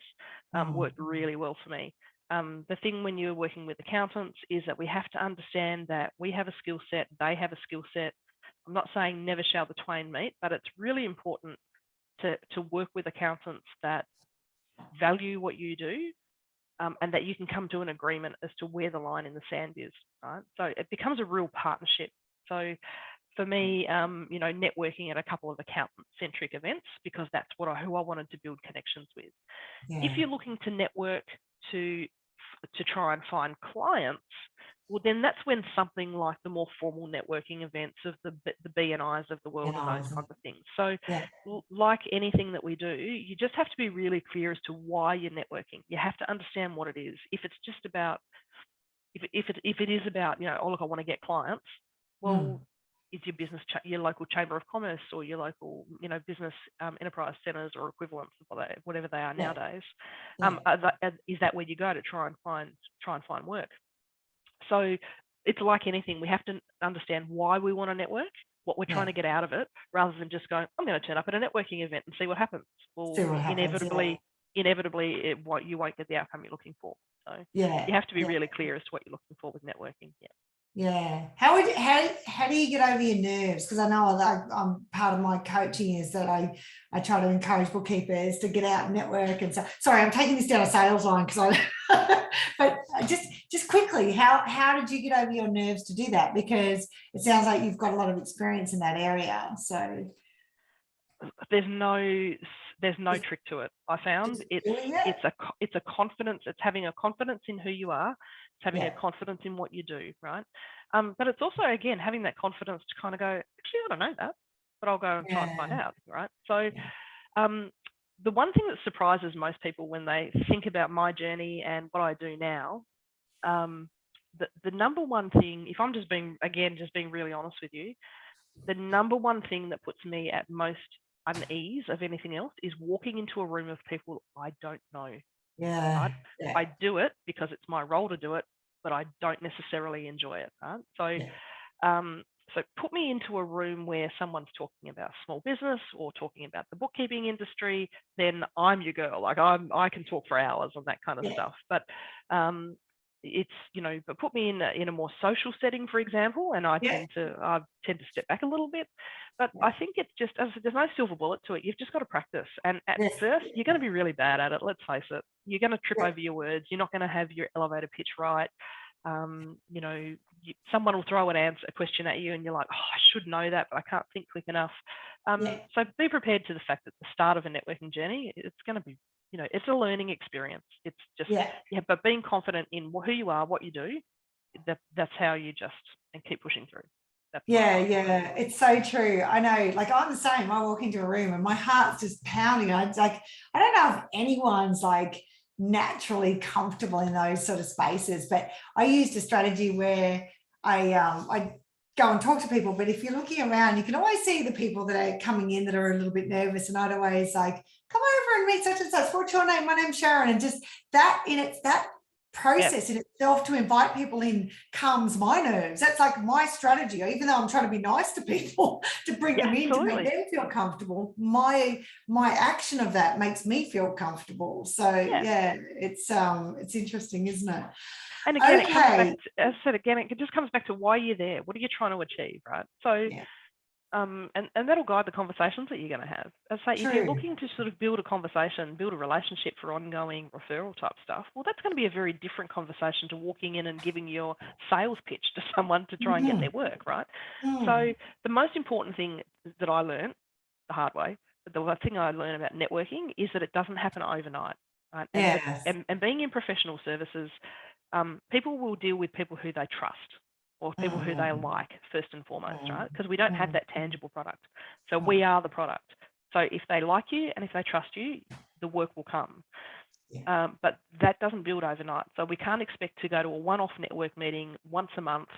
Worked really well for me. The thing when you're working with accountants is that we have to understand that we have a skill set, they have a skill set. I'm not saying never shall the twain meet, but it's really important to work with accountants that value what you do, and that you can come to an agreement as to where the line in the sand is, right? So it becomes a real partnership. So for me, you know, networking at a couple of accountant-centric events, because that's who I wanted to build connections with. Yeah. If you're looking to network to try and find clients, well, then that's when something like the more formal networking events of the BNIs of the world and those kinds of things. So like anything that we do, you just have to be really clear as to why you're networking. You have to understand what it is. If it's just about, if it is about, you know, oh, look, I want to get clients, well, is your business your local chamber of commerce or your local, business enterprise centres or equivalents, whatever they are nowadays. Is that where you go to try and find work? So it's like anything. We have to understand why we want to network, what we're trying to get out of it, rather than just going, I'm going to turn up at a networking event and see what happens. Well, inevitably, you won't get the outcome you're looking for. So you have to be really clear as to what you're looking for with networking. Yeah. How do you get over your nerves? Because I know I'm part of my coaching is that I try to encourage bookkeepers to get out and network and so. Sorry, I'm taking this down a sales line because but just quickly, how did you get over your nerves to do that? Because it sounds like you've got a lot of experience in that area. So there's no trick to it. I found it's a confidence. It's having a confidence in who you are. It's having a confidence in what you do, right? But it's also, again, having that confidence to kind of go, actually, I don't know that, but I'll go and try and find out, right? So the one thing that surprises most people when they think about my journey and what I do now, the number one thing, if I'm just being really honest with you, the number one thing that puts me at most unease of anything else is walking into a room of people I don't know. Right? I do it because it's my role to do it, but I don't necessarily enjoy it. Right? So put me into a room where someone's talking about small business or talking about the bookkeeping industry, then I'm your girl. Like I can talk for hours on that kind of stuff. But but put me in a more social setting, for example, and I tend to step back a little bit. But I think it's just, as I said, there's no silver bullet to it. You've just got to practice. And at first, you're going to be really bad at it. Let's face it. You're going to trip over your words. You're not going to have your elevator pitch right. Someone will throw a question at you, and you're like, oh, I should know that, but I can't think quick enough. So be prepared to the fact that the start of a networking journey, it's going to be, it's a learning experience. It's just, but being confident in who you are, what you do, that's how you just and keep pushing through. It's so true. I know, like I'm the same. I walk into a room and my heart's just pounding. I don't know if anyone's like naturally comfortable in those sort of spaces, but I used a strategy where I go and talk to people, but if you're looking around, you can always see the people that are coming in that are a little bit nervous, and I'd always like, come over and meet such and such. What's your name? My name's Sharon. And just that process in itself to invite people in calms my nerves. That's like my strategy. Even though I'm trying to be nice to people to bring them in to make them feel comfortable, my action of that makes me feel comfortable. So it's interesting, isn't it? And again, it just comes back to why you're there. What are you trying to achieve, right? So and that'll guide the conversations that you're going to have. As I say, if you're looking to sort of build a conversation, build a relationship for ongoing referral type stuff, well, that's going to be a very different conversation to walking in and giving your sales pitch to someone to try and get their work, right? So the most important thing that I learned the hard way, the thing I learned about networking is that it doesn't happen overnight. Right? And being in professional services, people will deal with people who they trust, or people who they like, first and foremost, right? Because we don't have that tangible product. So we are the product. So if they like you and if they trust you, the work will come. But that doesn't build overnight. So we can't expect to go to a one-off network meeting once a month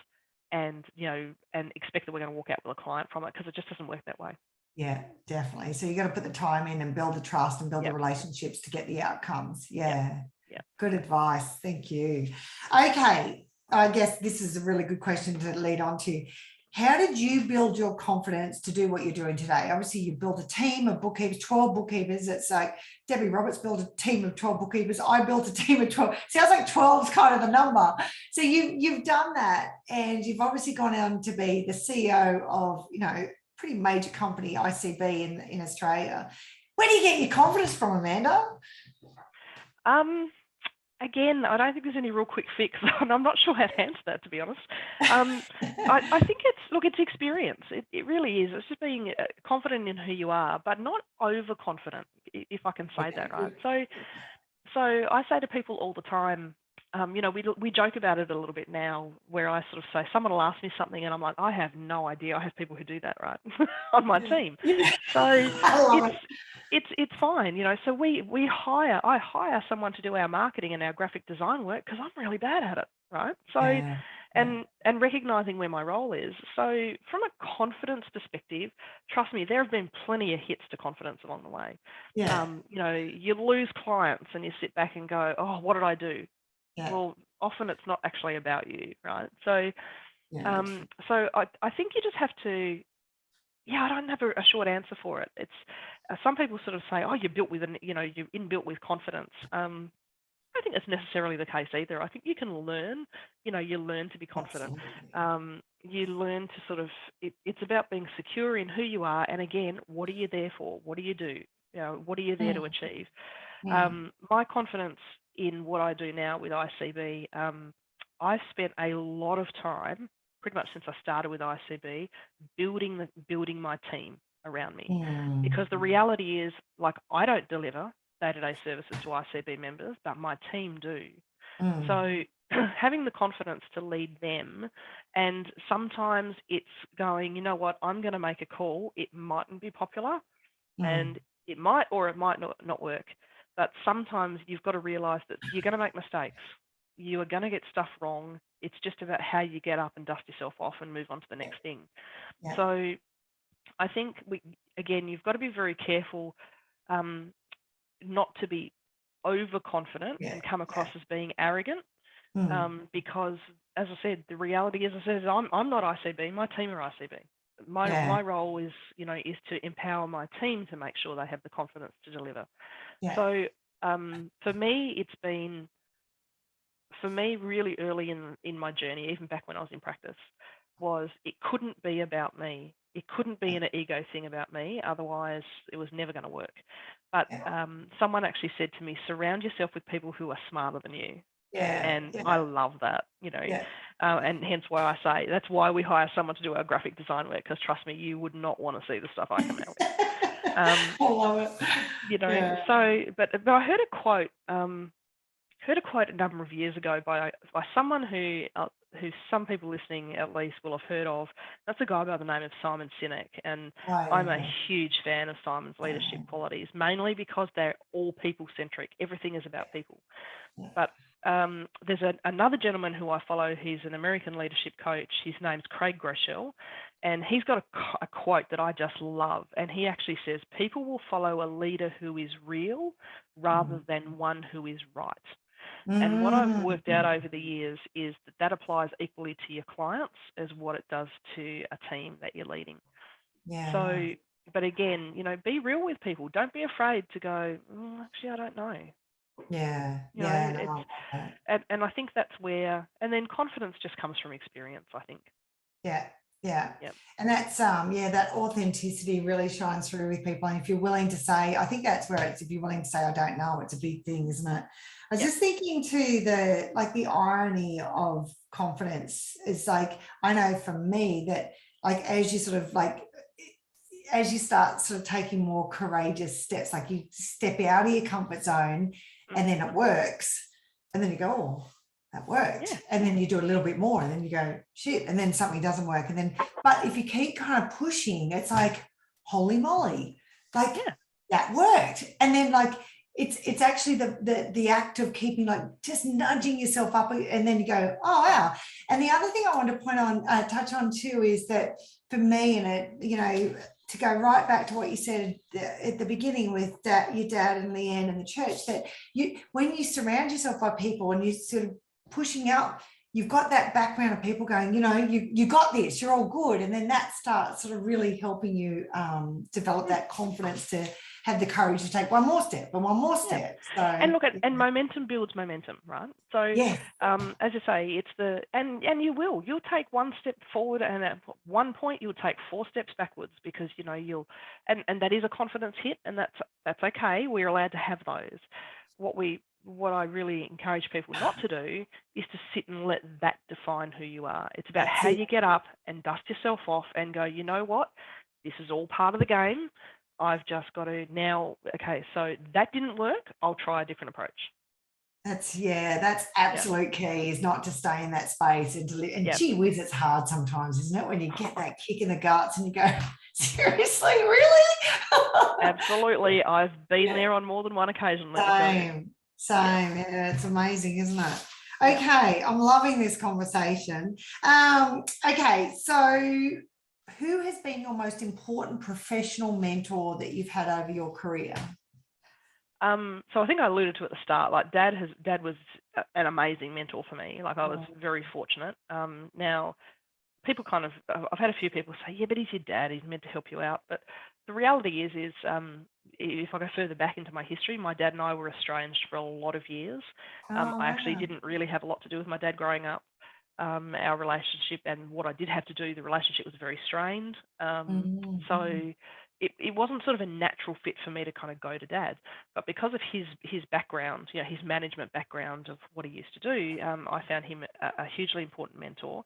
and expect that we're going to walk out with a client from it, because it just doesn't work that way. Yeah, definitely. So you got to put the time in and build the trust and build the relationships to get the outcomes. Good advice. Thank you. Okay. I guess this is a really good question to lead on to. How did you build your confidence to do what you're doing today? Obviously, you built a team of bookkeepers, 12 bookkeepers. It's like Debbie Roberts built a team of 12 bookkeepers. I built a team of 12. Sounds like 12 is kind of the number. So you've done that, and you've obviously gone on to be the CEO of, pretty major company, ICB in Australia. Where do you get your confidence from, Amanda? Again, I don't think there's any real quick fix, and I'm not sure how to answer that, to be honest. I think it's experience. It really is. It's just being confident in who you are, but not overconfident, if I can say that, right? So I say to people all the time, we joke about it a little bit now, where I sort of say, someone will ask me something and I'm like, I have no idea. I have people who do that, right, on my team. So it's fine, so I hire someone to do our marketing and our graphic design work because I'm really bad at it, right? So and recognizing where my role is. So from a confidence perspective, trust me, there have been plenty of hits to confidence along the way. Yeah. You know, you lose clients and you sit back and go, oh, what did I do? Yeah. Well, often it's not actually about you, right? So, Yeah. so I think you just have to, I don't have a short answer for it. It's some people sort of say, oh, you're built with you're inbuilt with confidence. I don't think that's necessarily the case either. I think you can learn, you learn to be confident. You learn to sort of, it's about being secure in who you are. And again, what are you there for? What do you do? What are you there to achieve? My confidence in what I do now with ICB, I've spent a lot of time, pretty much since I started with ICB, building my team around me. Because the reality is, like, I don't deliver day-to-day services to ICB members, but my team do. So having the confidence to lead them, and sometimes it's going, you know what, I'm going to make a call. It mightn't be popular, and it might or it might not work. But sometimes you've got to realize that you're going to make mistakes. You are going to get stuff wrong. It's just about how you get up and dust yourself off and move on to the next thing. So I think, you've got to be very careful not to be overconfident and come across as being arrogant, because, as I said, the reality is, I'm not ICB. My team are ICB. My role is, is to empower my team to make sure they have the confidence to deliver. So for me, it's been, really early in my journey, even back when I was in practice, was it couldn't be about me. It couldn't be an ego thing about me. Otherwise, it was never going to work. But someone actually said to me, surround yourself with people who are smarter than you. And I love that, and hence why I say that's why we hire someone to do our graphic design work, because trust me, you would not want to see the stuff I come out with. I love it. So, but I heard a quote, a number of years ago by someone who some people listening at least will have heard of. That's a guy by the name of Simon Sinek, and I'm a huge fan of Simon's leadership qualities, mainly because they're all people-centric. Everything is about people. But there's another gentleman who I follow. He's an American leadership coach. His name's Craig Groeschel, and he's got a quote that I just love. And he actually says, people will follow a leader who is real rather than one who is right. And what I've worked out over the years is that applies equally to your clients as what it does to a team that you're leading. So, but again, be real with people. Don't be afraid to go, actually, I don't know. And I think that's where, and then confidence just comes from experience, I think. And that's that authenticity really shines through with people. And if you're willing to say, I think that's where it's, if you're willing to say I don't know, it's a big thing, isn't it? I was just thinking too, the irony of confidence is, like, I know for me that, like, as you start sort of taking more courageous steps, like you step out of your comfort zone and then it works, and then you go, oh, that worked. And then you do a little bit more and then you go, shit, and then something doesn't work. And then, but if you keep kind of pushing, it's like, holy moly, like that worked. And then, like, it's actually the act of keeping, like, just nudging yourself up, and then you go, oh wow. And the other thing I want to touch on too is that for me, and it, to go right back to what you said at the beginning with your dad and Leanne and the church, that when you surround yourself by people and you sort of pushing out, you've got that background of people going, you got this, you're all good. And then that starts sort of really helping you develop that confidence to have the courage to take one more step and one more step. So, and look at, and momentum builds momentum, right? So as you say, it's you'll take one step forward, and at one point you'll take 4 steps backwards, because and that is a confidence hit, and that's okay. We're allowed to have those. What I really encourage people not to do is to sit and let that define who you are. It's about how you get up and dust yourself off and go, you know what, this is all part of the game. I've just got to now, okay, so that didn't work, I'll try a different approach. That's absolute key, is not to stay in that space and gee whiz, it's hard sometimes, isn't it, when you get that kick in the guts and you go, seriously, really? Absolutely. I've been there on more than one occasion. Same. Yeah, it's amazing, isn't it? Okay, I'm loving this conversation. Okay, so who has been your most important professional mentor that you've had over your career? So I think I alluded to at the start, like Dad was an amazing mentor for me. Like I was very fortunate. Now people kind of, I've had a few people say, yeah, but he's your dad, he's meant to help you out. But the reality is if I go further back into my history, my dad and I were estranged for a lot of years. I actually didn't really have a lot to do with my dad growing up. Our relationship and what I did have to do, the relationship was very strained. So it wasn't sort of a natural fit for me to kind of go to Dad. But because of his background, his management background of what he used to do, I found him a hugely important mentor.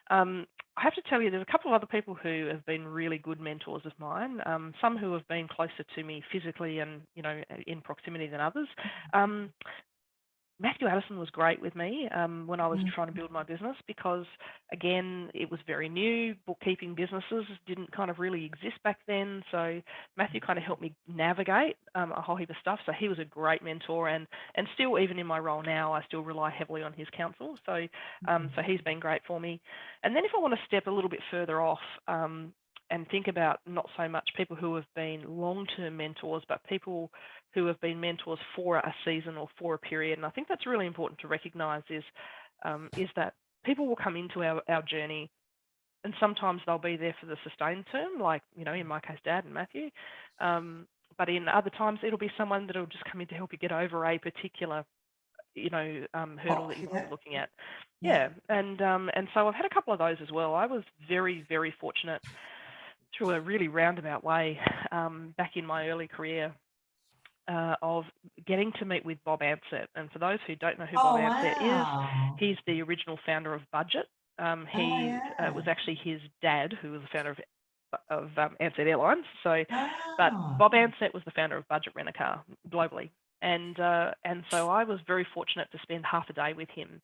I have to tell you, there's a couple of other people who have been really good mentors of mine, some who have been closer to me physically and, in proximity than others. Matthew Addison was great with me when I was trying to build my business because, again, it was very new. Bookkeeping businesses didn't kind of really exist back then. So Matthew kind of helped me navigate a whole heap of stuff. So he was a great mentor, and still, even in my role now, I still rely heavily on his counsel. So he's been great for me. And then if I want to step a little bit further off and think about not so much people who have been long-term mentors, but people who have been mentors for a season or for a period. And I think that's really important to recognise is that people will come into our journey and sometimes they'll be there for the sustained term, like, in my case, Dad and Matthew. But in other times, it'll be someone that'll just come in to help you get over a particular hurdle that you might be looking at. Yeah. And so I've had a couple of those as well. I was very, very fortunate through a really roundabout way back in my early career of getting to meet with Bob Ansett. And for those who don't know who Bob Ansett is, he's the original founder of Budget. He was actually his dad, who was the founder of Ansett Airlines. So, but Bob Ansett was the founder of Budget Rent-A-Car globally. And so I was very fortunate to spend half a day with him.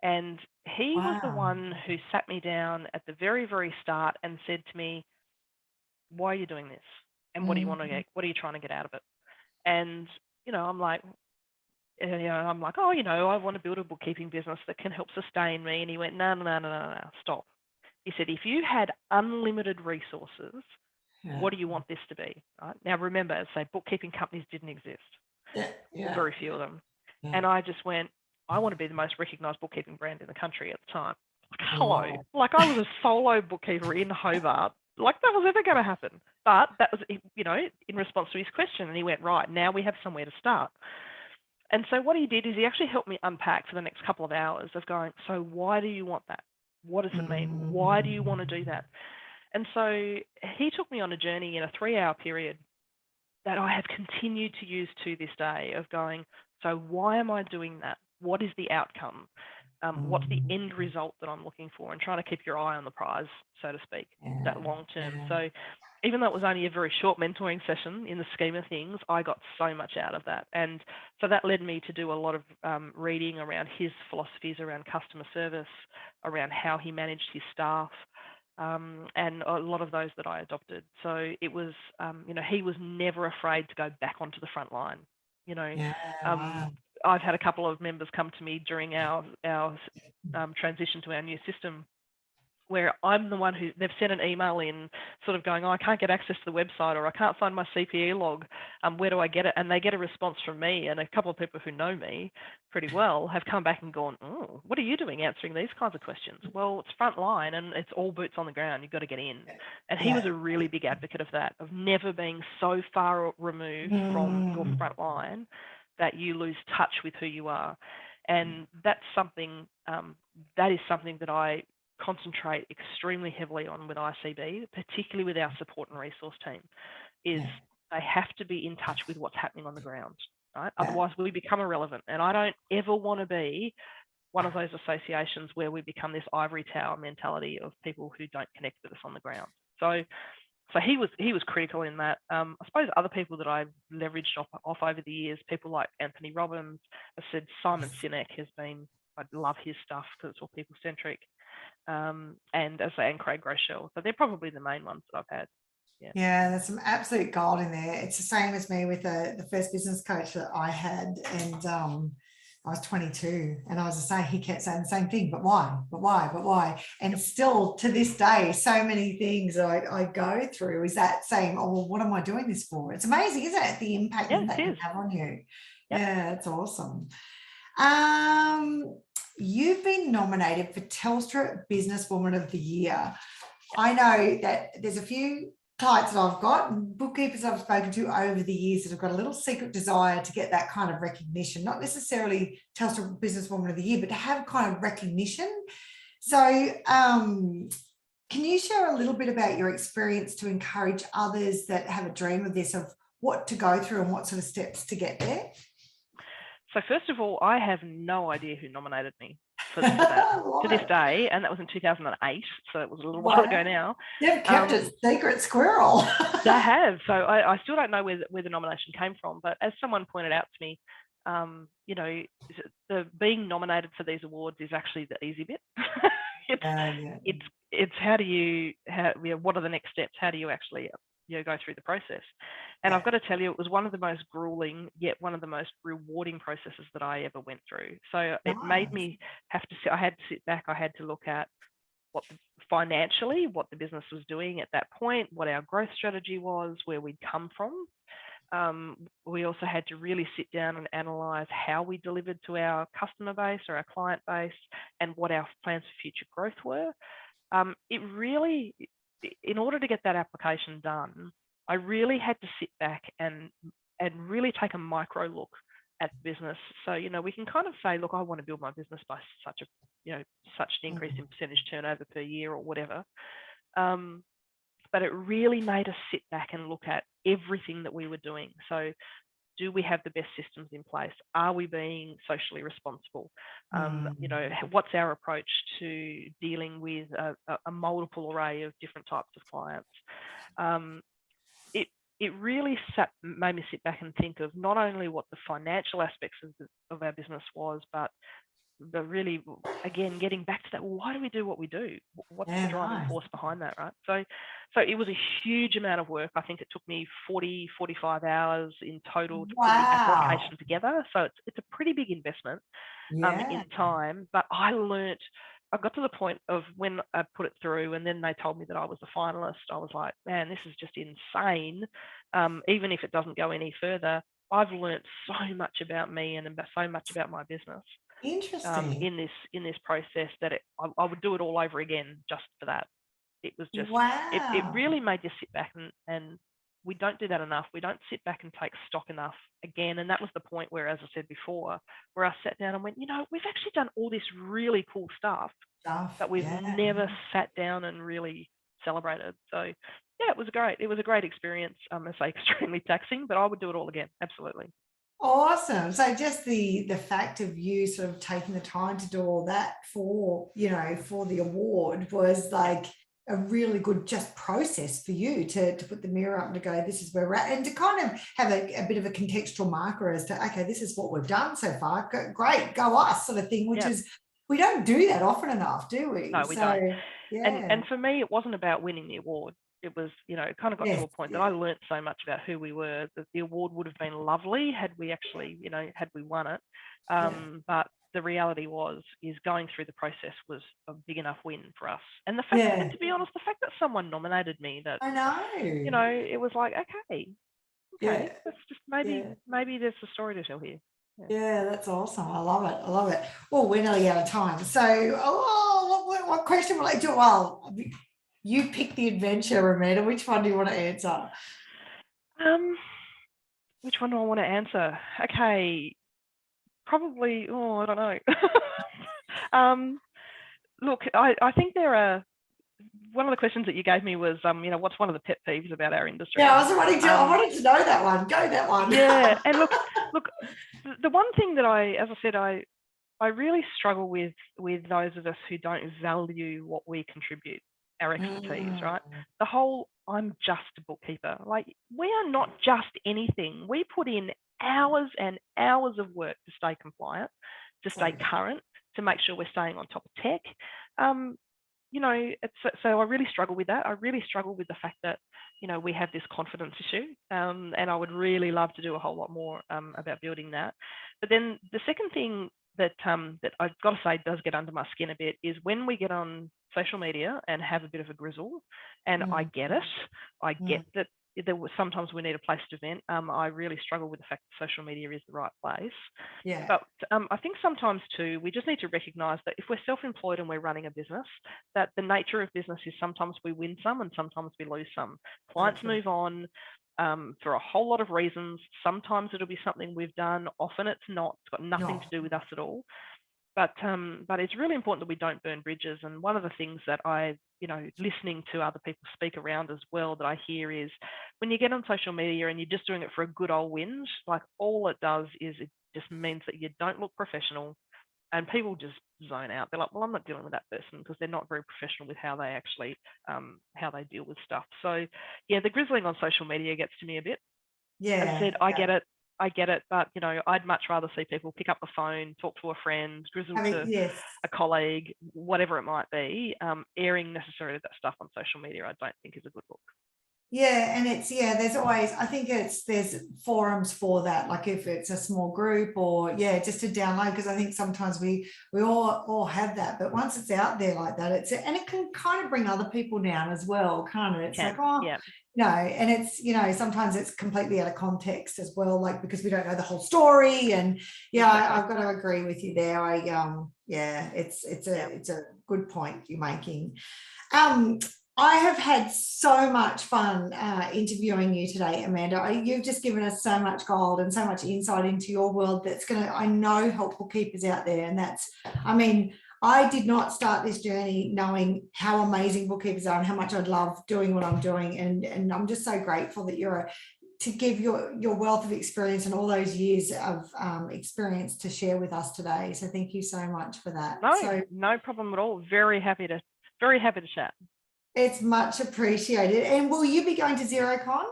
And he was the one who sat me down at the very, very start and said to me, why are you doing this? And what do you want to get? What are you trying to get out of it? And, I'm like, oh, I want to build a bookkeeping business that can help sustain me. And he went, no, stop. He said, if you had unlimited resources, what do you want this to be? Right? Now, remember, say bookkeeping companies didn't exist, or very few of them. And I just went, I want to be the most recognized bookkeeping brand in the country at the time. Like, hello. Like, I was a solo bookkeeper in Hobart. Like, that was never going to happen. But that was, in response to his question. And he went, right, now we have somewhere to start. And so what he did is he actually helped me unpack for the next couple of hours of going, so why do you want that? What does it mean? Why do you want to do that? And so he took me on a journey in a 3-hour period that I have continued to use to this day of going, so why am I doing that? What is the outcome? What's the end result that I'm looking for? And trying to keep your eye on the prize, so to speak, that long term. So even though it was only a very short mentoring session in the scheme of things, I got so much out of that. And so that led me to do a lot of reading around his philosophies around customer service, around how he managed his staff, and a lot of those that I adopted. So it was, he was never afraid to go back onto the front line. I've had a couple of members come to me during our transition to our new system, where I'm the one who they've sent an email in sort of going, I can't get access to the website, or I can't find my CPE log. Where do I get it? And they get a response from me, and a couple of people who know me pretty well have come back and gone, oh, what are you doing answering these kinds of questions? Well, it's front line and it's all boots on the ground. You've got to get in. And he was a really big advocate of that, of never being so far removed from your front line that you lose touch with who you are. And that's something, that is something that I concentrate extremely heavily on with ICB, particularly with our support and resource team, is they have to be in touch with what's happening on the ground, right? Otherwise we become irrelevant. And I don't ever want to be one of those associations where we become this ivory tower mentality of people who don't connect with us on the ground. So he was critical in that. I suppose other people that I've leveraged off over the years, people like Anthony Robbins, I said Simon Sinek has been, I love his stuff because it's all people centric. And as I say, and Craig Groeschel. So they're probably the main ones that I've had. Yeah, there's some absolute gold in there. It's the same as me with the first business coach that I had. And I was 22, and I was the same. He kept saying the same thing, but why? But why? But why? And still to this day, so many things I go through is that saying, oh, well, what am I doing this for? It's amazing, isn't it? The impact Yeah, that it can is. have on you. Yep. Yeah, it's awesome. Um, you've been nominated for Telstra Businesswoman of the Year. I know that there's a few clients that I've got and bookkeepers I've spoken to over the years that have got a little secret desire to get that kind of recognition, not necessarily Telstra Businesswoman of the Year, but to have kind of recognition. So can you share a little bit about your experience to encourage others that have a dream of this, of what to go through and what sort of steps to get there? So first of all, I have no idea who nominated me for that to this day, and that was in 2008, so it was a little while ago now. They've kept it secret, squirrel. They have. So I still don't know where the nomination came from, but as someone pointed out to me, you know, the being nominated for these awards is actually the easy bit. It's what are the next steps? How do you actually go through the process? And I've got to tell you, it was one of the most grueling yet one of the most rewarding processes that I ever went through. So it made me have to I had to sit back. I had to look at financially what the business was doing at that point, what our growth strategy was, where we'd come from. We also had to really sit down and analyze how we delivered to our customer base or our client base, and what our plans for future growth were. It really, in order to get that application done, I really had to sit back and really take a micro look at the business. So, we can kind of say, look, I want to build my business by such an increase in percentage turnover per year or whatever. But it really made us sit back and look at everything that we were doing. So do we have the best systems in place? Are we being socially responsible? What's our approach to dealing with a multiple array of different types of clients? It really made me sit back and think of not only what the financial aspects of our business was, but really, again, getting back to that, why do we do what we do? What's the driving force behind that, right? So it was a huge amount of work. I think it took me 45 hours in total to put the application together. So it's a pretty big investment in time. But I got to the point of when I put it through, and then they told me that I was a finalist. I was like, man, this is just insane. Even if it doesn't go any further, I've learned so much about me and so much about my business. Interesting. In this process, that I would do it all over again just for that. It was just it really made you sit back, and we don't do that enough. We don't sit back and take stock enough again. And that was the point where, as I said before, where I sat down and went, we've actually done all this really cool stuff that we've never sat down and really celebrated. So yeah, it was great. It was a great experience. I say extremely taxing, but I would do it all again. Absolutely. Awesome. So just the fact of you sort of taking the time to do all that for the award was like a really good just process for you to put the mirror up and to go, this is where we're at, and to kind of have a bit of a contextual marker as to, okay, this is what we've done so far. Great, go us, sort of thing, which is, we don't do that often enough, do we? No, we don't. Yeah. And for me, it wasn't about winning the award. It was, it kind of got to a point that I learned so much about who we were that the award would have been lovely had we actually, had we won it. But the reality is going through the process was a big enough win for us. And the fact that, to be honest, the fact that someone nominated me, that, I know, it was like, okay, that's just maybe there's a story to tell here. Yeah, that's awesome. I love it. Well, we're nearly out of time. So, what question will I do? Well, you pick the adventure, Ramita. Which one do you want to answer? Which one do I want to answer? Okay, probably. Oh, I don't know. Look, I think there are. One of the questions that you gave me was, what's one of the pet peeves about our industry? Yeah, I wanted to know that one. Go that one. Yeah, and look, the one thing that as I said, I really struggle with those of us who don't value what we contribute, our expertise, right? The whole, I'm just a bookkeeper. Like, we are not just anything. We put in hours and hours of work to stay compliant, to stay current, to make sure we're staying on top of tech. So I really struggle with that. I really struggle with the fact that, we have this confidence issue, and I would really love to do a whole lot more about building that. But then the second thing that that I've got to say does get under my skin a bit is when we get on social media and have a bit of a grizzle, and I get it. I get that sometimes we need a place to vent. I really struggle with the fact that social media is the right place. Yeah. But I think sometimes too, we just need to recognise that if we're self-employed and we're running a business, that the nature of business is sometimes we win some and sometimes we lose some. Clients move on for a whole lot of reasons. Sometimes it'll be something we've done. Often it's not. It's got nothing to do with us at all. But it's really important that we don't burn bridges. And one of the things that listening to other people speak around as well that I hear is when you get on social media and you're just doing it for a good old whinge, like all it does is it just means that you don't look professional, and people just zone out. They're like, well, I'm not dealing with that person because they're not very professional with how they actually how they deal with stuff. So yeah, the grizzling on social media gets to me a bit. Yeah. As I said, I get it, but I'd much rather see people pick up the phone, talk to a friend, grizzle to a colleague, whatever it might be. Airing necessarily that stuff on social media, I don't think is a good look. Yeah, and there's always, I think there's forums for that, like if it's a small group or just to download, because I think sometimes we all have that, but once it's out there like that, and it can kind of bring other people down as well, can't it? It's like, and it's, sometimes it's completely out of context as well, like because we don't know the whole story. And I've got to agree with you there. It's a good point you're making. I have had so much fun interviewing you today, Amanda. You've just given us so much gold and so much insight into your world that's going to, I know, help bookkeepers out there. And I did not start this journey knowing how amazing bookkeepers are and how much I'd love doing what I'm doing. And I'm just so grateful that to give your wealth of experience and all those years of experience to share with us today. So thank you so much for that. No problem at all. Very happy to chat. It's much appreciated. And will you be going to XeroCon?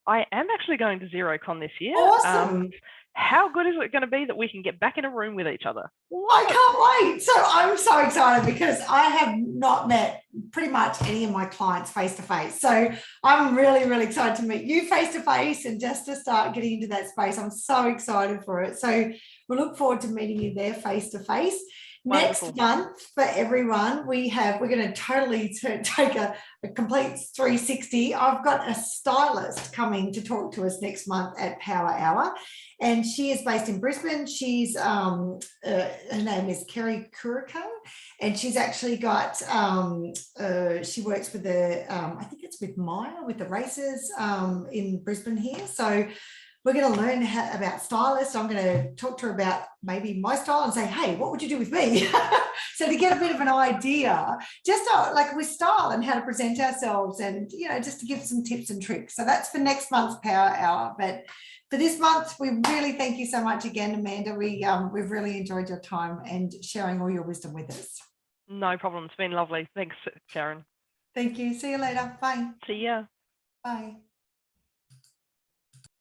I am actually going to XeroCon this year. Awesome. How good is it going to be that we can get back in a room with each other? I can't wait. So I'm so excited because I have not met pretty much any of my clients face to face. So I'm really, really excited to meet you face to face and just to start getting into that space. I'm so excited for it. So we look forward to meeting you there face to face. Wonderful. Next month for everyone, we're going to totally take a complete 360. I've got a stylist coming to talk to us next month at Power Hour, and she is based in Brisbane. She's her name is Kerry Kuriko, and she's actually got she works with I think it's with Maya with the races in Brisbane here. So we're going to learn about stylists. I'm going to talk to her about maybe my style and say, hey, what would you do with me? So to get a bit of an idea, just like with style and how to present ourselves and, just to give some tips and tricks. So that's for next month's Power Hour. But for this month, we really thank you so much again, Amanda. We've really enjoyed your time and sharing all your wisdom with us. No problem. It's been lovely. Thanks, Sharon. Thank you. See you later. Bye. See ya. Bye.